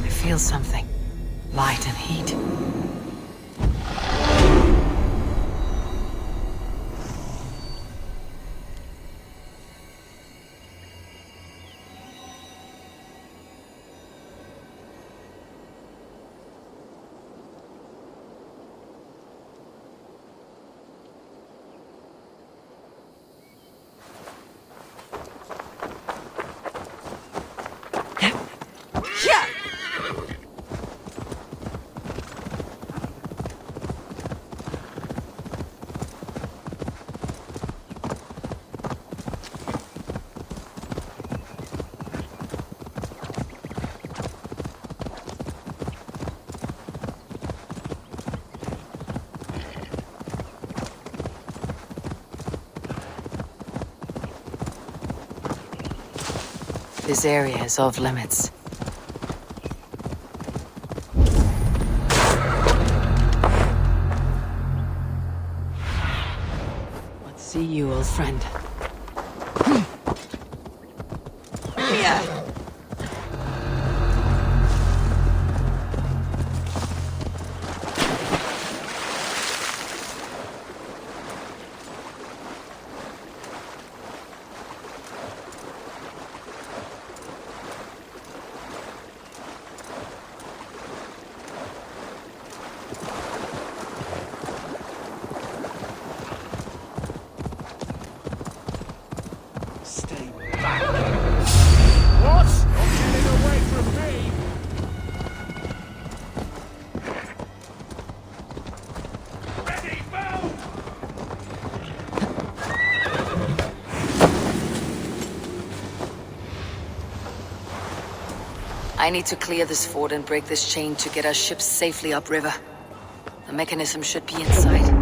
Speaker 1: Feel something. Light and heat. This area is off limits. Let's see you, old friend.
Speaker 10: Stay back. What? Not getting away from me. Ready, move!
Speaker 1: I need to clear this fort and break this chain to get our ships safely upriver. The mechanism should be inside.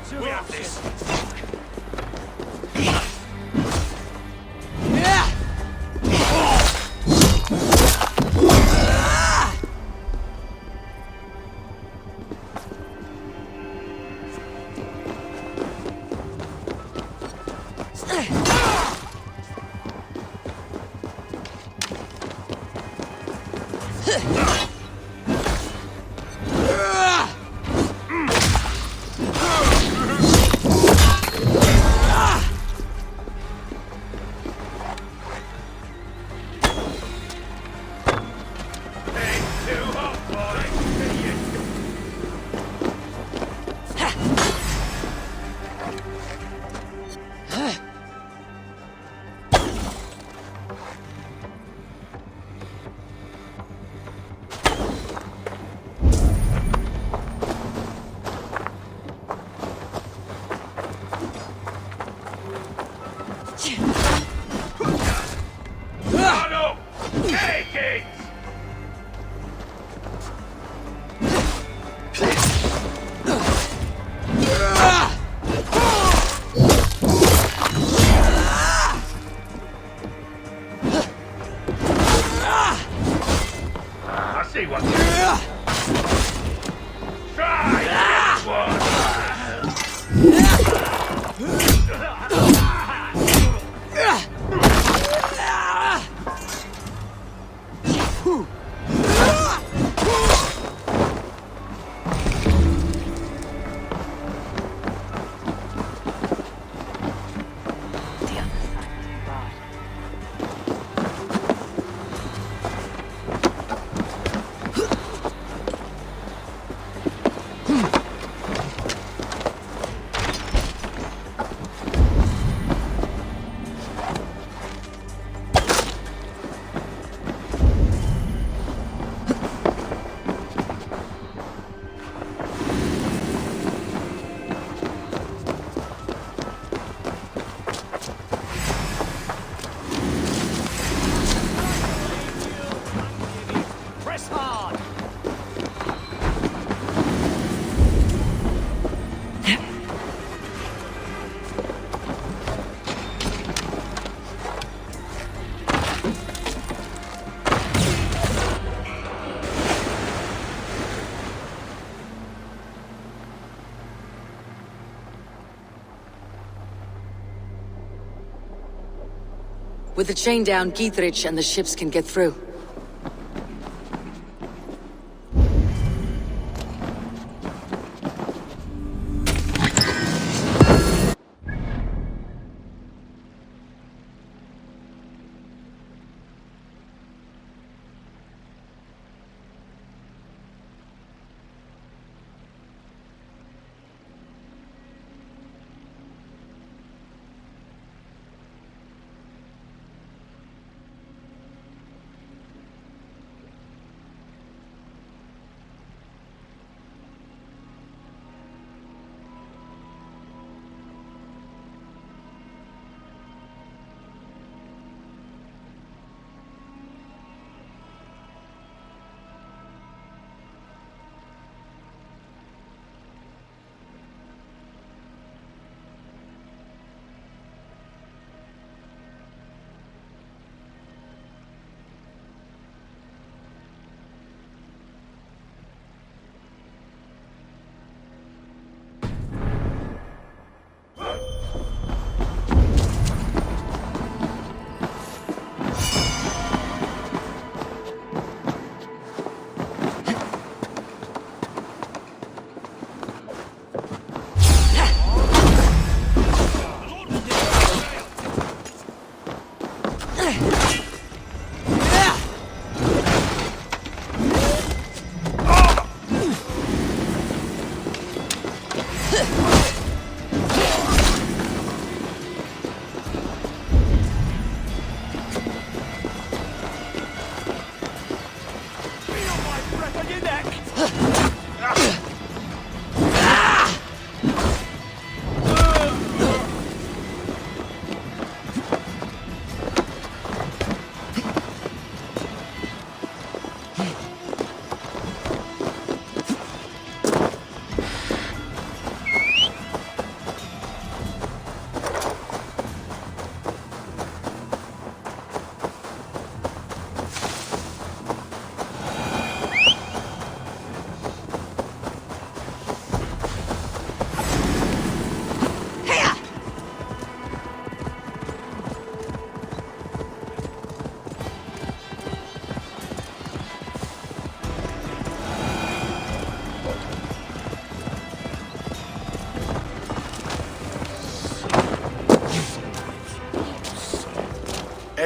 Speaker 10: We have this.
Speaker 1: With the chain down, Githrich and the ships can get through.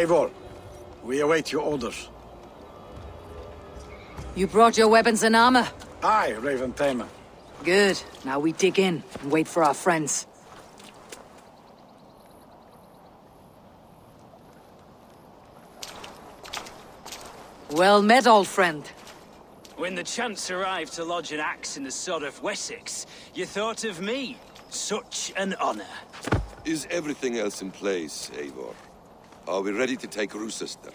Speaker 5: Eivor, we await your orders.
Speaker 1: You brought your weapons and armor?
Speaker 5: Aye, Raven Tamer.
Speaker 1: Good. Now we dig in and wait for our friends. Well met, old friend.
Speaker 13: When the chance arrived to lodge an axe in the sod of Wessex, you thought of me. Such an honor.
Speaker 3: Is everything else in place, Eivor? Are we ready to take Rochester?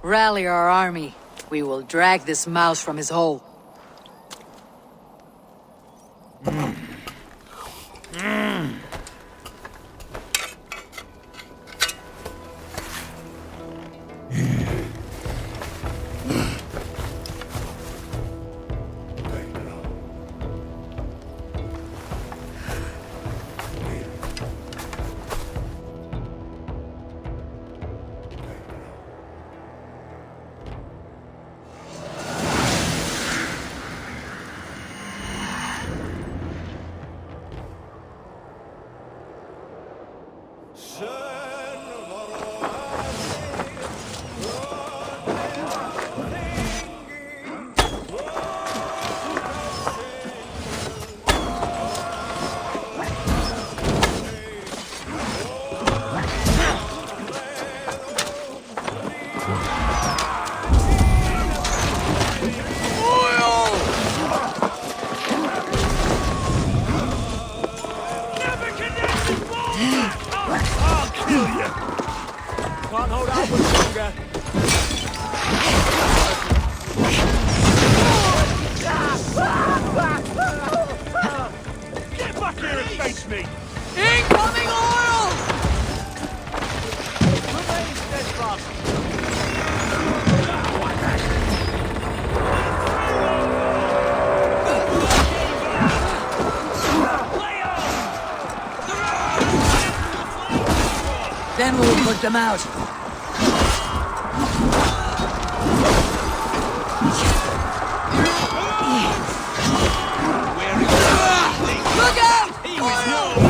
Speaker 1: Rally our army. We will drag this mouse from his hole. Then we'll put them out. Look out! He was no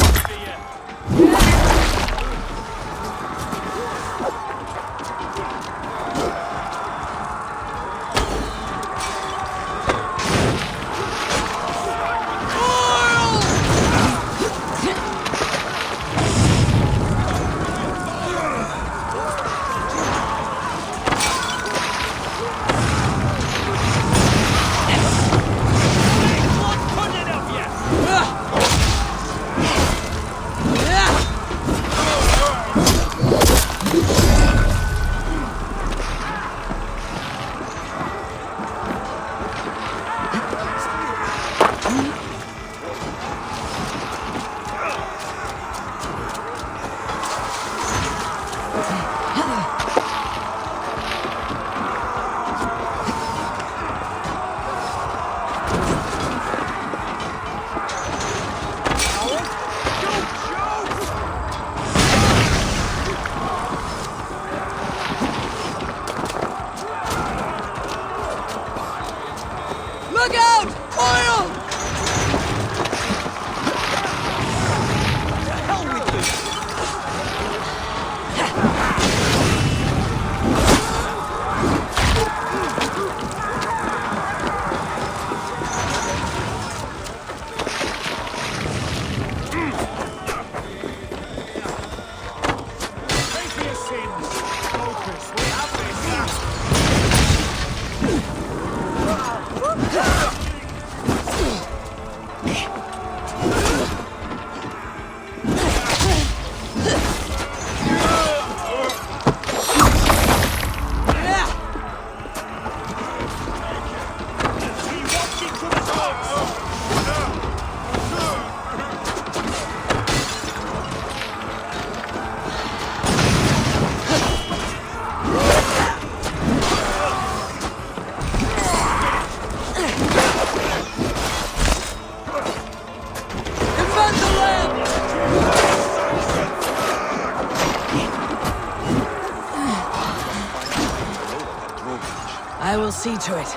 Speaker 1: I will see to it.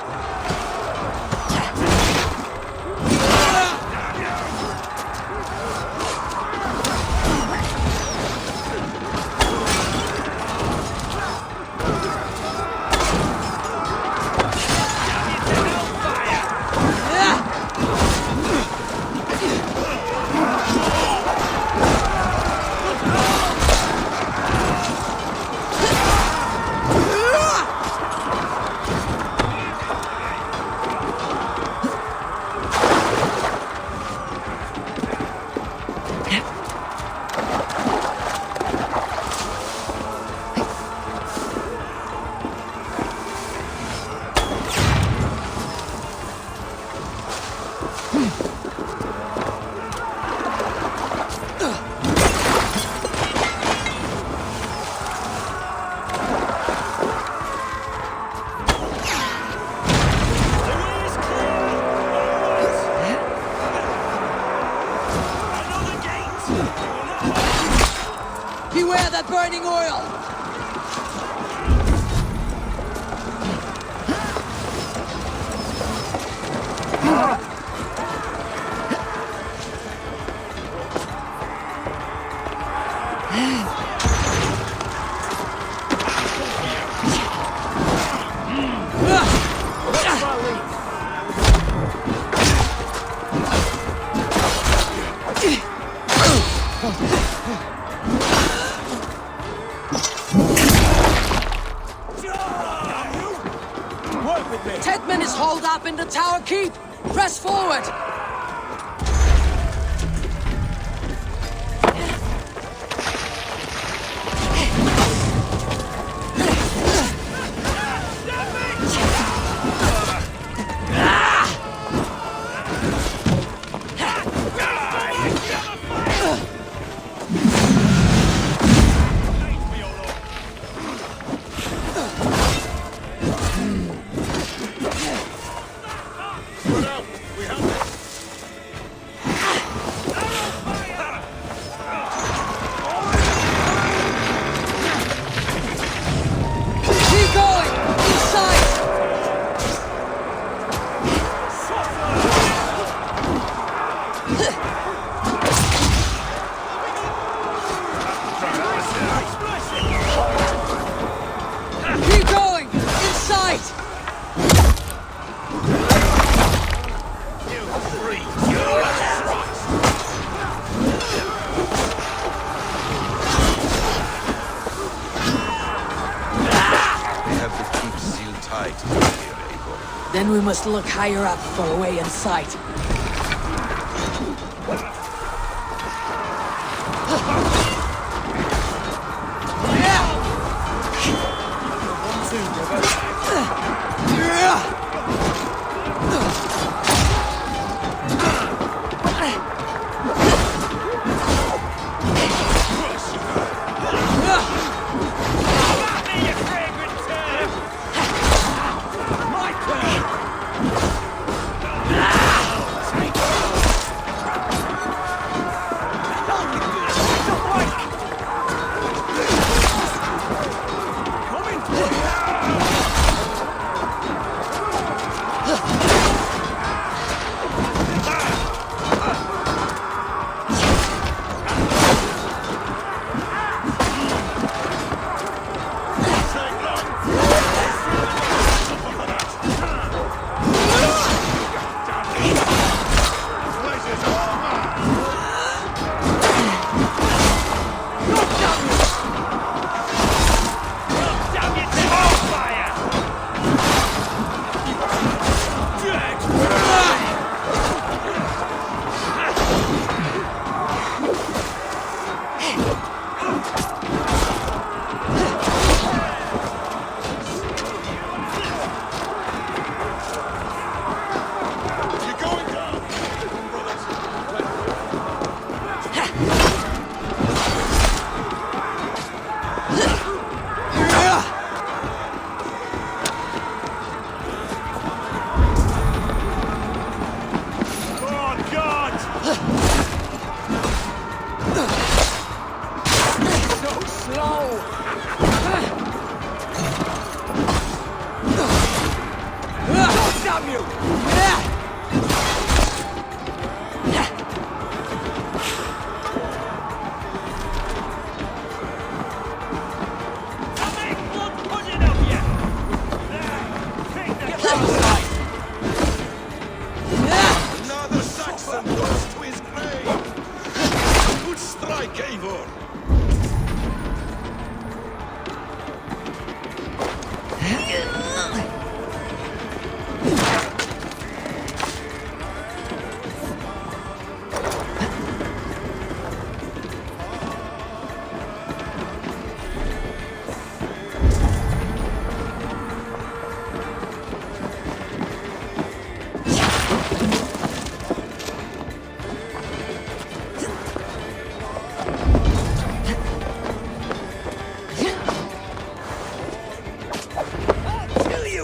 Speaker 1: headman is holed up in the tower keep. Press forward. Then we must look higher up for a way in sight.
Speaker 3: Eivor!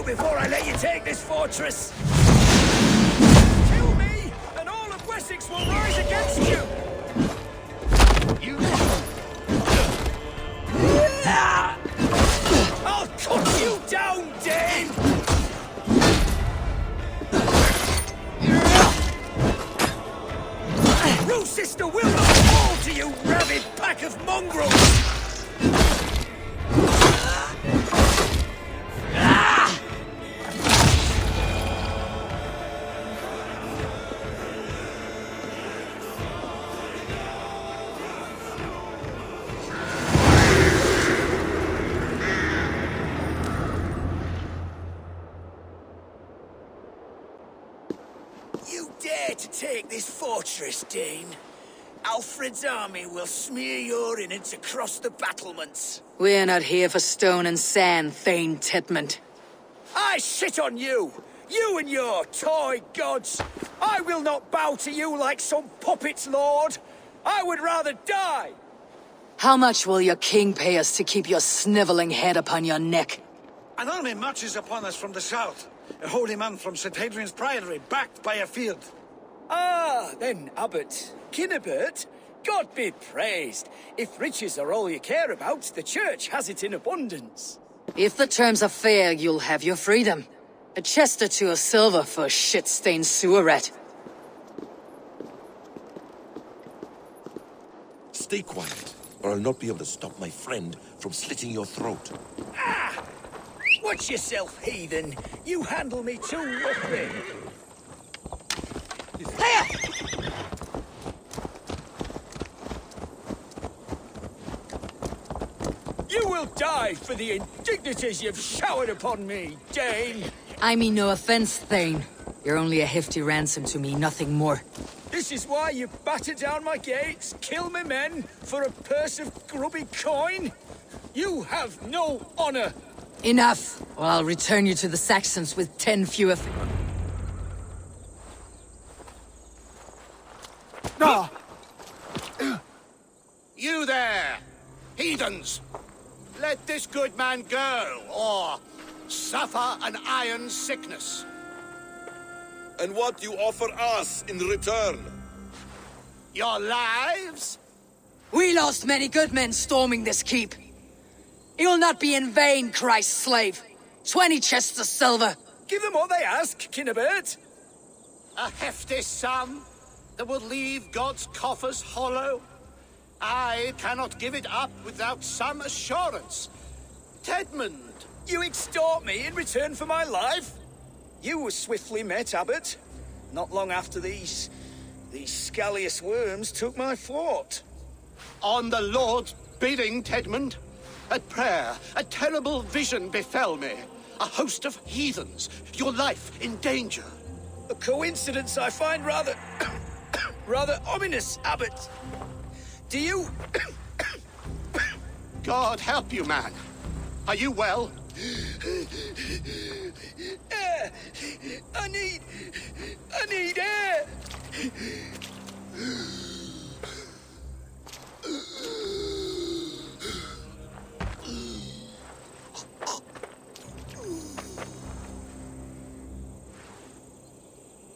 Speaker 7: Before I let you take this fortress! Kill me, and all of Wessex will rise against you! I'll cut you down, Dane! Rue sister will not fall to you, rabid pack of mongrels!
Speaker 14: You dare to take this fortress, Dane? Alfred's army will smear your innards across the battlements.
Speaker 1: We're not here for stone and sand, Thane Tedmund.
Speaker 14: I shit on you! You and your toy gods! I will not bow to you like some puppet's lord! I would rather die!
Speaker 1: How much will your king pay us to keep your sniveling head upon your neck?
Speaker 15: An army marches upon us from the south. A holy man from St. Hadrian's Priory, backed by a field.
Speaker 14: Ah, then, Abbot. Kinnebert, God be praised. If riches are all you care about, the church has it in abundance.
Speaker 1: If the terms are fair, you'll have your freedom. A chest or two of silver for a shit-stained sewer rat.
Speaker 3: Stay quiet, or I'll not be able to stop my friend from slitting your throat.
Speaker 14: Ah! Watch yourself, heathen. You handle me too roughly. You will die for the indignities you've showered upon me, Dane.
Speaker 1: I mean no offense, Thane. You're only a hefty ransom to me, nothing more.
Speaker 14: This is why you batter down my gates, kill my men, for a purse of grubby coin? You have no honor.
Speaker 1: Enough, or I'll return you to the Saxons with 10 fewer...
Speaker 4: No! You there! Heathens! Let this good man go, or suffer an iron sickness.
Speaker 3: And what you offer us in return?
Speaker 4: Your lives?
Speaker 1: We lost many good men storming this keep. It will not be in vain, Christ's slave. 20 chests of silver.
Speaker 14: Give them what they ask, Kinnebert.
Speaker 4: A hefty sum that will leave God's coffers hollow. I cannot give it up without some assurance. Tedmund!
Speaker 14: You extort me in return for my life? You were swiftly met, Abbot. Not long after these scallious worms took my fort.
Speaker 4: On the Lord's bidding, Tedmund. At prayer, a terrible vision befell me. A host of heathens, your life in danger.
Speaker 14: A coincidence I find rather... rather ominous, Abbot. Do you...
Speaker 4: God help you, man. Are you well?
Speaker 14: Air! I need air!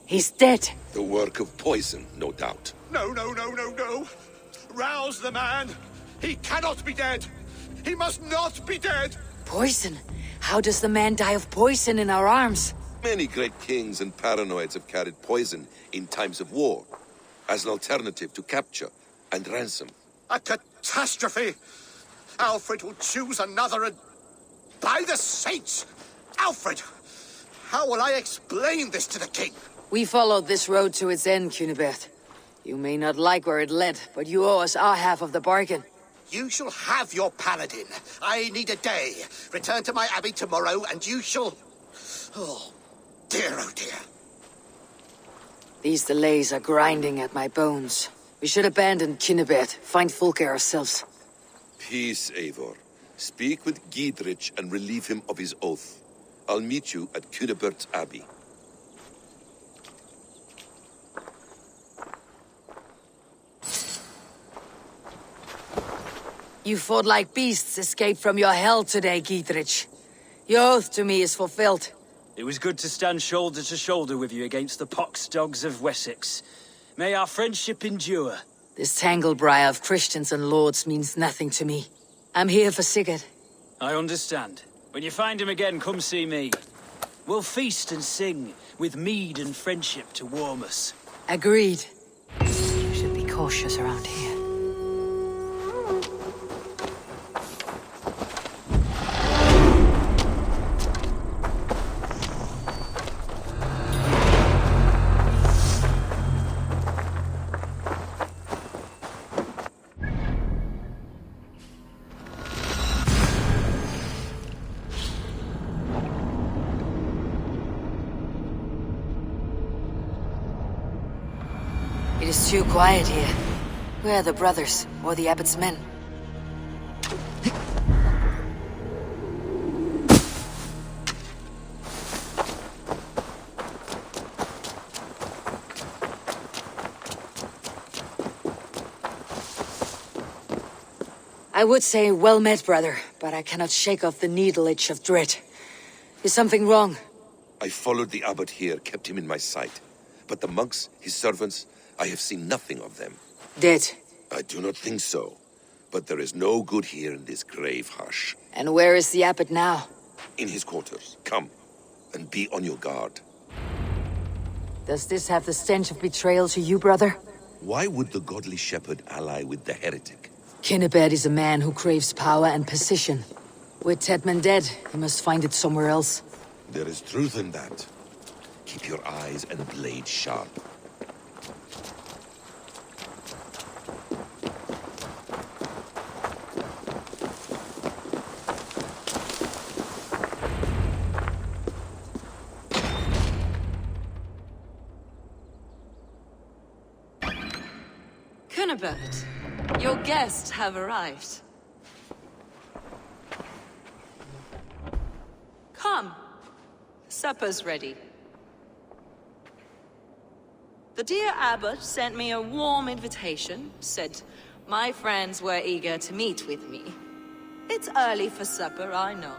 Speaker 1: He's dead.
Speaker 3: The work of poison, no doubt.
Speaker 4: No. Rouse the man. He cannot be dead. He must not be dead.
Speaker 1: Poison? How does the man die of poison in our arms?
Speaker 3: Many great kings and paranoids have carried poison in times of war, as an alternative to capture and ransom.
Speaker 4: A catastrophe! Alfred will choose another and... By the saints! Alfred! How will I explain this to the king?
Speaker 1: We followed this road to its end, Cunibert. You may not like where it led, but you owe us our half of the bargain.
Speaker 4: You shall have your paladin. I need a day. Return to my abbey tomorrow, and you shall... Oh dear.
Speaker 1: These delays are grinding at my bones. We should abandon Cunibert, find Fulke ourselves.
Speaker 3: Peace, Eivor. Speak with Giedrich and relieve him of his oath. I'll meet you at Cunibert's abbey.
Speaker 1: You fought like beasts escaped from your hell today, Giedrich. Your oath to me is fulfilled.
Speaker 13: It was good to stand shoulder to shoulder with you against the pox dogs of Wessex. May our friendship endure.
Speaker 1: This tanglebriar of Christians and lords means nothing to me. I'm here for Sigurd.
Speaker 13: I understand. When you find him again, come see me. We'll feast and sing, with mead and friendship to warm us.
Speaker 1: Agreed. You should be cautious around here. It's too quiet here. Where are the brothers, or the abbot's men? I would say well met, brother, but I cannot shake off the needle itch of dread. Is something wrong?
Speaker 3: I followed the abbot here, kept him in my sight. But the monks, his servants, I have seen nothing of them.
Speaker 1: Dead?
Speaker 3: I do not think so. But there is no good here in this grave hush.
Speaker 1: And where is the abbot now?
Speaker 3: In his quarters. Come, and be on your guard.
Speaker 1: Does this have the stench of betrayal to you, brother?
Speaker 3: Why would the godly shepherd ally with the heretic?
Speaker 1: Kinnebed is a man who craves power and position. With Tedmund dead, he must find it somewhere else.
Speaker 3: There is truth in that. Keep your eyes and blade sharp.
Speaker 16: Kinnebed, your guests have arrived. Come. Supper's ready. The dear abbot sent me a warm invitation, said my friends were eager to meet with me. It's early for supper, I know.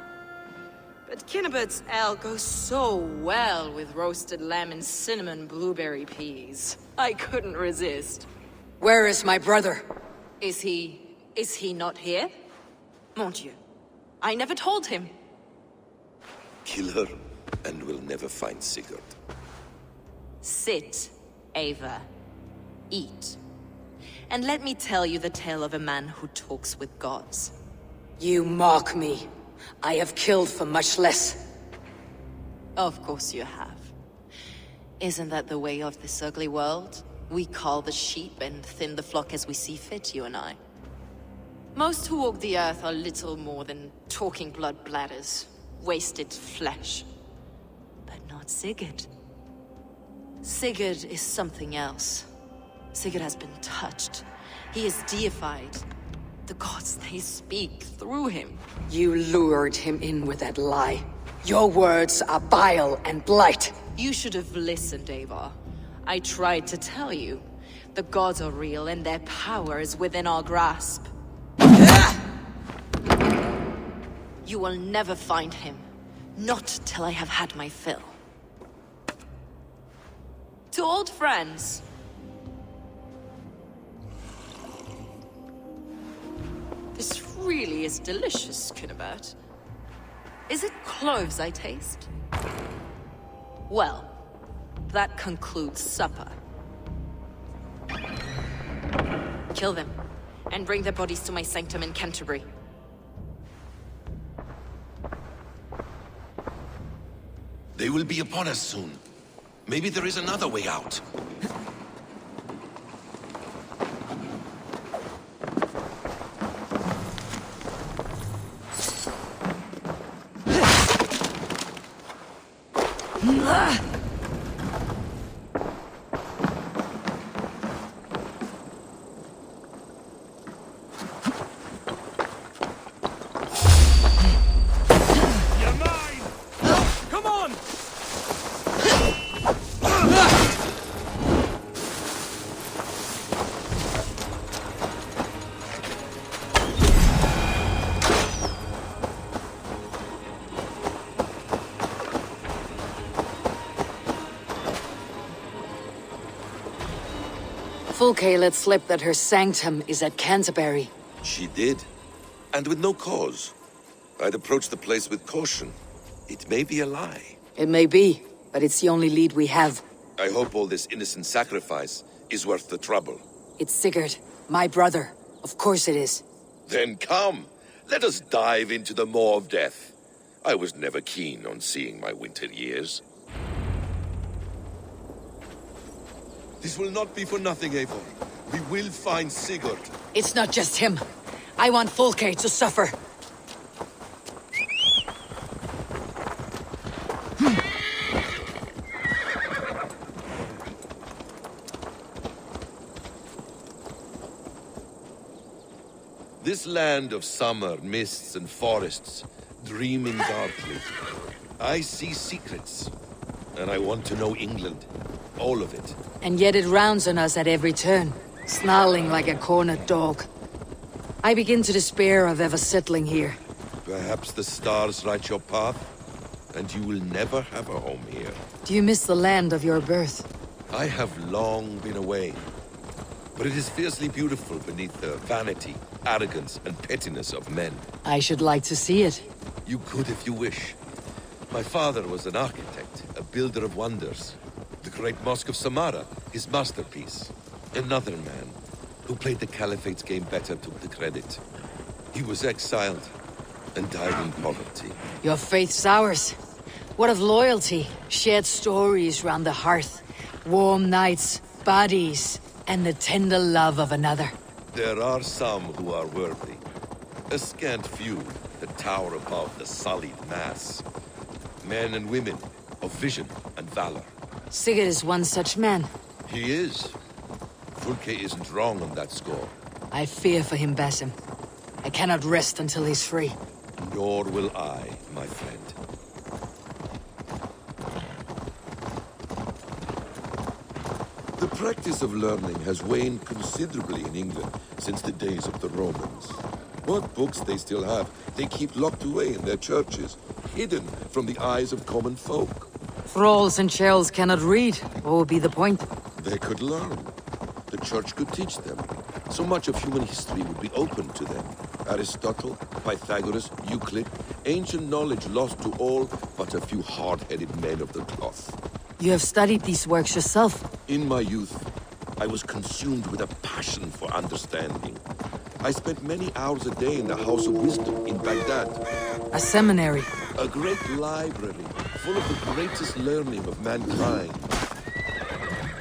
Speaker 16: But Kinnebed's ale goes so well with roasted lamb and cinnamon blueberry peas. I couldn't resist.
Speaker 1: Where is my brother?
Speaker 16: Is he not here? Mon Dieu, I never told him.
Speaker 3: Kill her, and we'll never find Sigurd.
Speaker 16: Sit, Eivor. Eat. And let me tell you the tale of a man who talks with gods.
Speaker 1: You mock me. I have killed for much less.
Speaker 16: Of course you have. Isn't that the way of this ugly world? We cull the sheep and thin the flock as we see fit, you and I. Most who walk the earth are little more than talking blood bladders, wasted flesh. But not Sigurd. Sigurd is something else. Sigurd has been touched. He is deified. The gods, they speak through him.
Speaker 1: You lured him in with that lie. Your words are bile and blight.
Speaker 16: You should have listened, Eivor. I tried to tell you. The gods are real and their power is within our grasp. You will never find him. Not till I have had my fill. To old friends. This really is delicious, Kinnebed. Is it cloves I taste? Well, that concludes supper. Kill them, and bring their bodies to my sanctum in Canterbury.
Speaker 3: They will be upon us soon. Maybe there is another way out.
Speaker 1: Fulke let slip that her sanctum is at Canterbury.
Speaker 3: She did, and with no cause. I'd approach the place with caution. It may be a lie.
Speaker 1: It may be, but it's the only lead we have.
Speaker 3: I hope all this innocent sacrifice is worth the trouble.
Speaker 1: It's Sigurd, my brother. Of course it is.
Speaker 3: Then come, let us dive into the maw of death. I was never keen on seeing my winter years. This will not be for nothing, Eivor. We will find Sigurd.
Speaker 1: It's not just him. I want Fulke to suffer.
Speaker 3: This land of summer, mists and forests, dreaming darkly. I see secrets, and I want to know England. All of it.
Speaker 1: And yet it rounds on us at every turn, snarling like a cornered dog. I begin to despair of ever settling here.
Speaker 3: Perhaps the stars write your path, and you will never have a home here.
Speaker 1: Do you miss the land of your birth?
Speaker 3: I have long been away, but it is fiercely beautiful beneath the vanity, arrogance, and pettiness of men.
Speaker 1: I should like to see it.
Speaker 3: You could if you wish. My father was an architect, a builder of wonders. The great Mosque of Samarra, his masterpiece. Another man, who played the Caliphate's game better, took the credit. He was exiled and died in poverty.
Speaker 1: Your faith sours. What of loyalty? Shared stories round the hearth. Warm nights, bodies, and the tender love of another.
Speaker 3: There are some who are worthy. A scant few that tower above the sullied mass. Men and women of vision and valor.
Speaker 1: Sigurd is one such man.
Speaker 3: He is. Fulke isn't wrong on that score.
Speaker 1: I fear for him, Basim. I cannot rest until he's free.
Speaker 3: Nor will I, my friend. The practice of learning has waned considerably in England since the days of the Romans. What books they still have, they keep locked away in their churches, hidden from the eyes of common folk.
Speaker 1: Thralls and churls cannot read. What would be the point?
Speaker 3: They could learn. The church could teach them. So much of human history would be open to them. Aristotle, Pythagoras, Euclid, ancient knowledge lost to all but a few hard-headed men of the cloth.
Speaker 1: You have studied these works yourself?
Speaker 3: In my youth, I was consumed with a passion for understanding. I spent many hours a day in the House of Wisdom in Baghdad.
Speaker 1: A seminary?
Speaker 3: A great library, full of the greatest learning of mankind.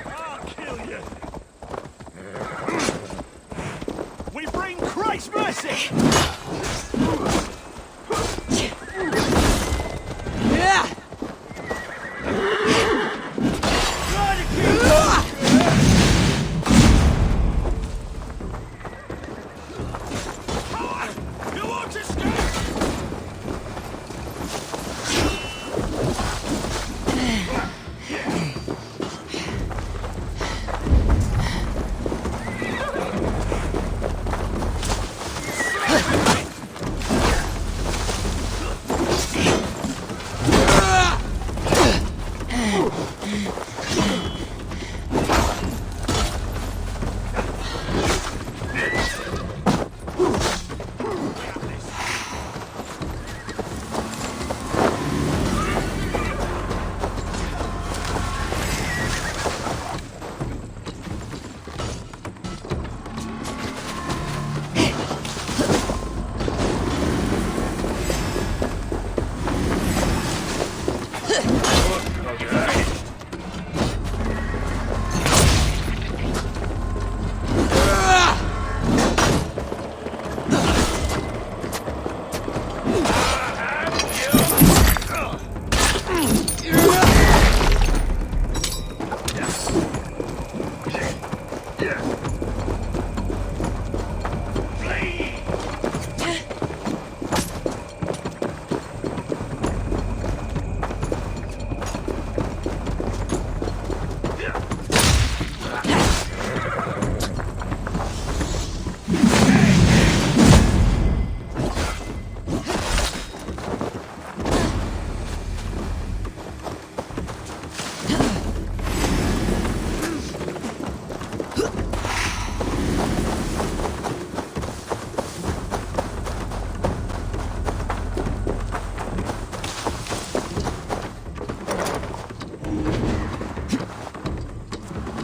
Speaker 9: I'll kill you! We bring Christ's mercy!
Speaker 1: Yeah!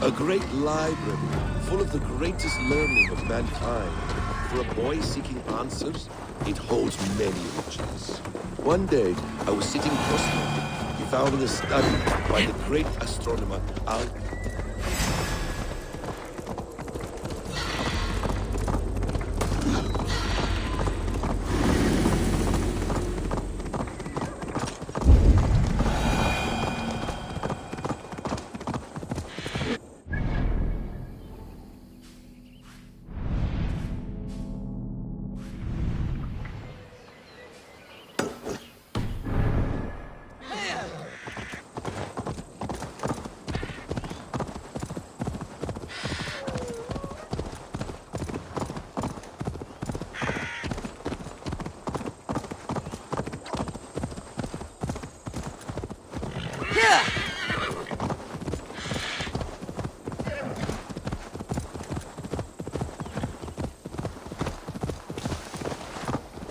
Speaker 3: A great library, full of the greatest learning of mankind. For a boy seeking answers, it holds many riches. One day, I was sitting cross-legged, devouring a study by the great astronomer Al.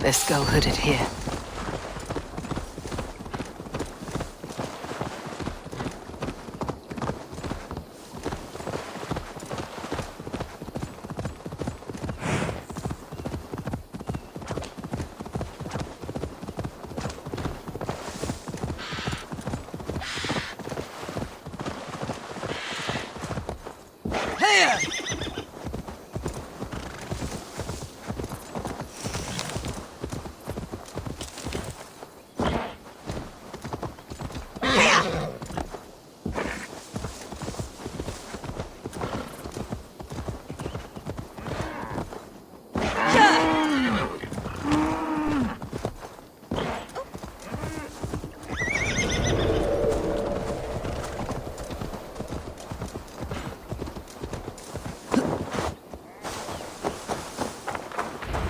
Speaker 1: Best go hooded here.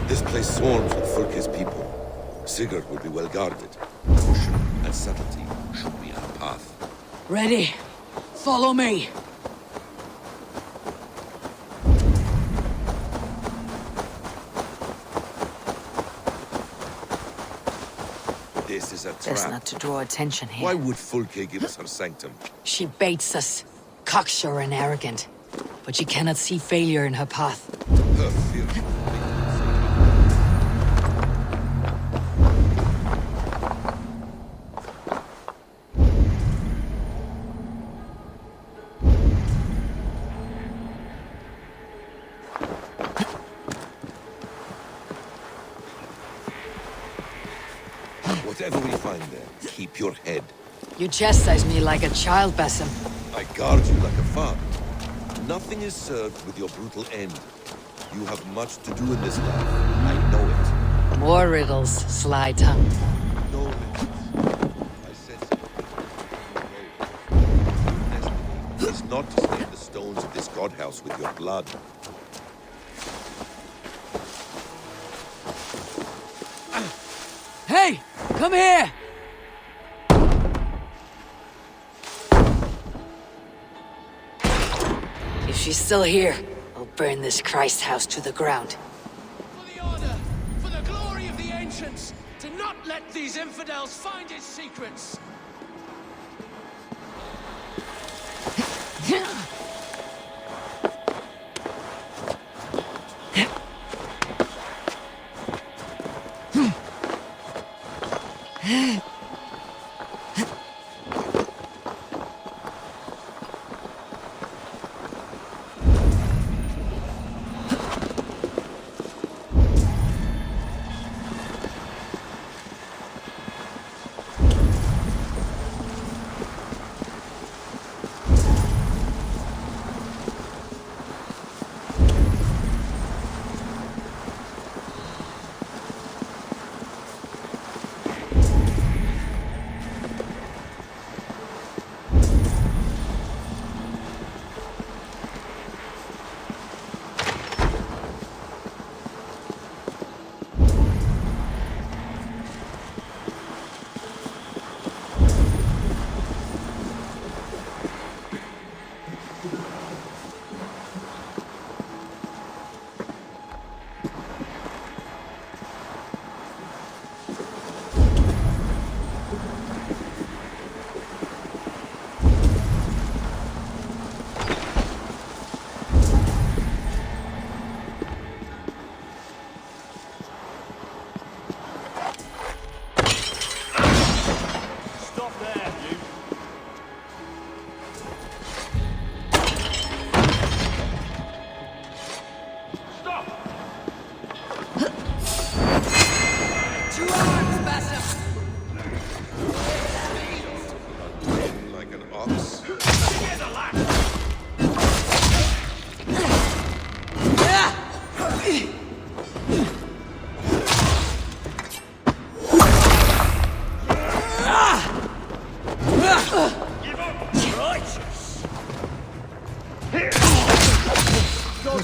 Speaker 3: This place swarms with Fulke's people. Sigurd will be well guarded. Caution and subtlety should be our path.
Speaker 12: Ready? Follow me.
Speaker 3: This is a trap.
Speaker 1: Best not to draw attention here.
Speaker 3: Why would Fulke give us her sanctum?
Speaker 1: She baits us, cocksure and arrogant. But she cannot see failure in her path.
Speaker 3: Her fearful. Whatever we find there, keep your head.
Speaker 1: You chastise me like a child, Basim.
Speaker 3: I guard you like a father. Nothing is served with your brutal end. You have much to do in this life. I know it.
Speaker 1: More riddles, sly tongue.
Speaker 3: No riddles. I said so. Your destiny is not to stain the stones of this godhouse with your blood.
Speaker 12: Hey! Come here!
Speaker 1: If she's still here, I'll burn this Christ house to the ground.
Speaker 17: For the order, for the glory of the ancients, to not let these infidels find its secrets.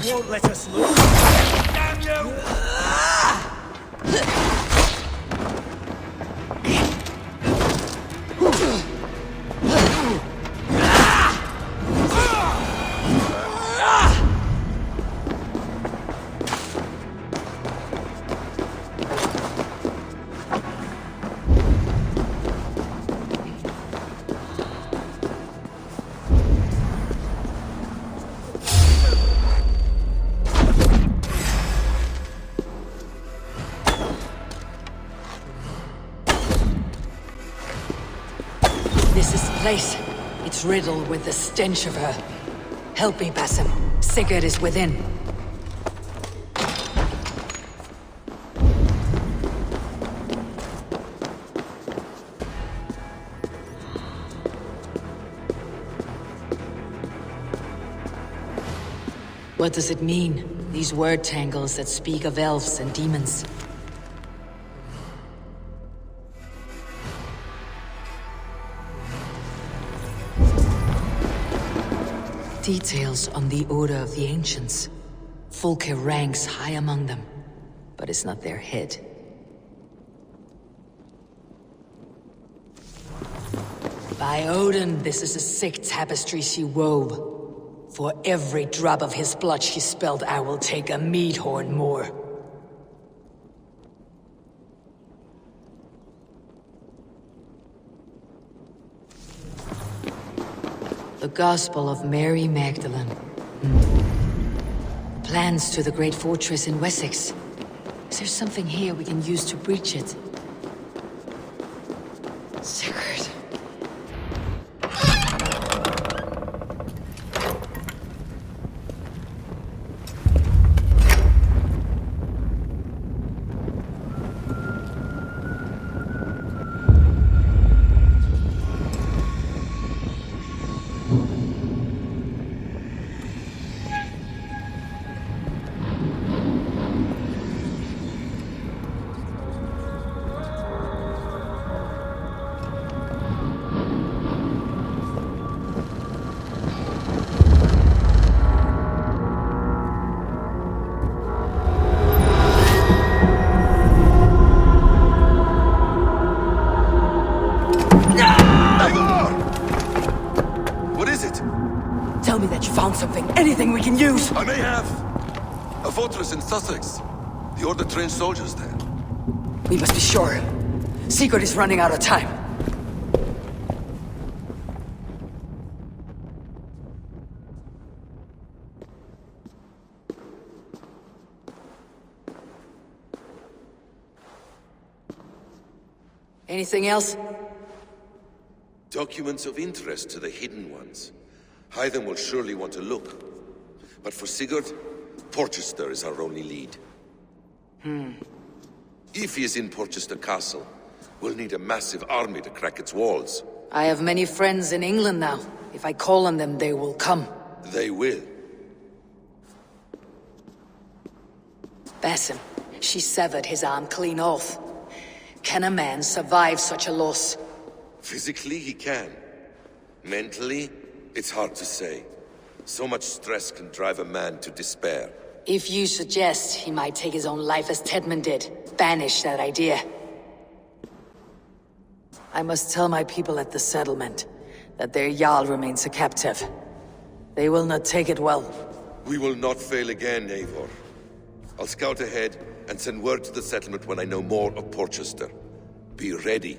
Speaker 2: Won't let us lose. Damn you!
Speaker 1: This is the place. It's riddled with the stench of her. Help me, Basim. Sigurd is within. What does it mean? These word tangles that speak of elves and demons. Details on the Order of the Ancients. Fulke ranks high among them, but is not their head. By Odin, this is a sick tapestry she wove. For every drop of his blood she spilled, I will take a mead horn more. The Gospel of Mary Magdalene. Plans to the great fortress in Wessex. Is there something here we can use to breach it? Sigurd. Anything we can use!
Speaker 3: I may have! A fortress in Sussex. The Order trains soldiers there.
Speaker 1: We must be sure. Sigurd is running out of time. Anything else?
Speaker 3: Documents of interest to the Hidden Ones. Hythen will surely want to look. But for Sigurd, Porchester is our only lead. If he is in Porchester Castle, we'll need a massive army to crack its walls.
Speaker 1: I have many friends in England now. If I call on them, they will come.
Speaker 3: They will.
Speaker 1: Basim, she severed his arm clean off. Can a man survive such a loss?
Speaker 3: Physically, he can. Mentally, it's hard to say. So much stress can drive a man to despair.
Speaker 1: If you suggest he might take his own life as Tedmund did, banish that idea. I must tell my people at the settlement that their Jarl remains a captive. They will not take it well.
Speaker 3: We will not fail again, Eivor. I'll scout ahead and send word to the settlement when I know more of Porchester. Be ready.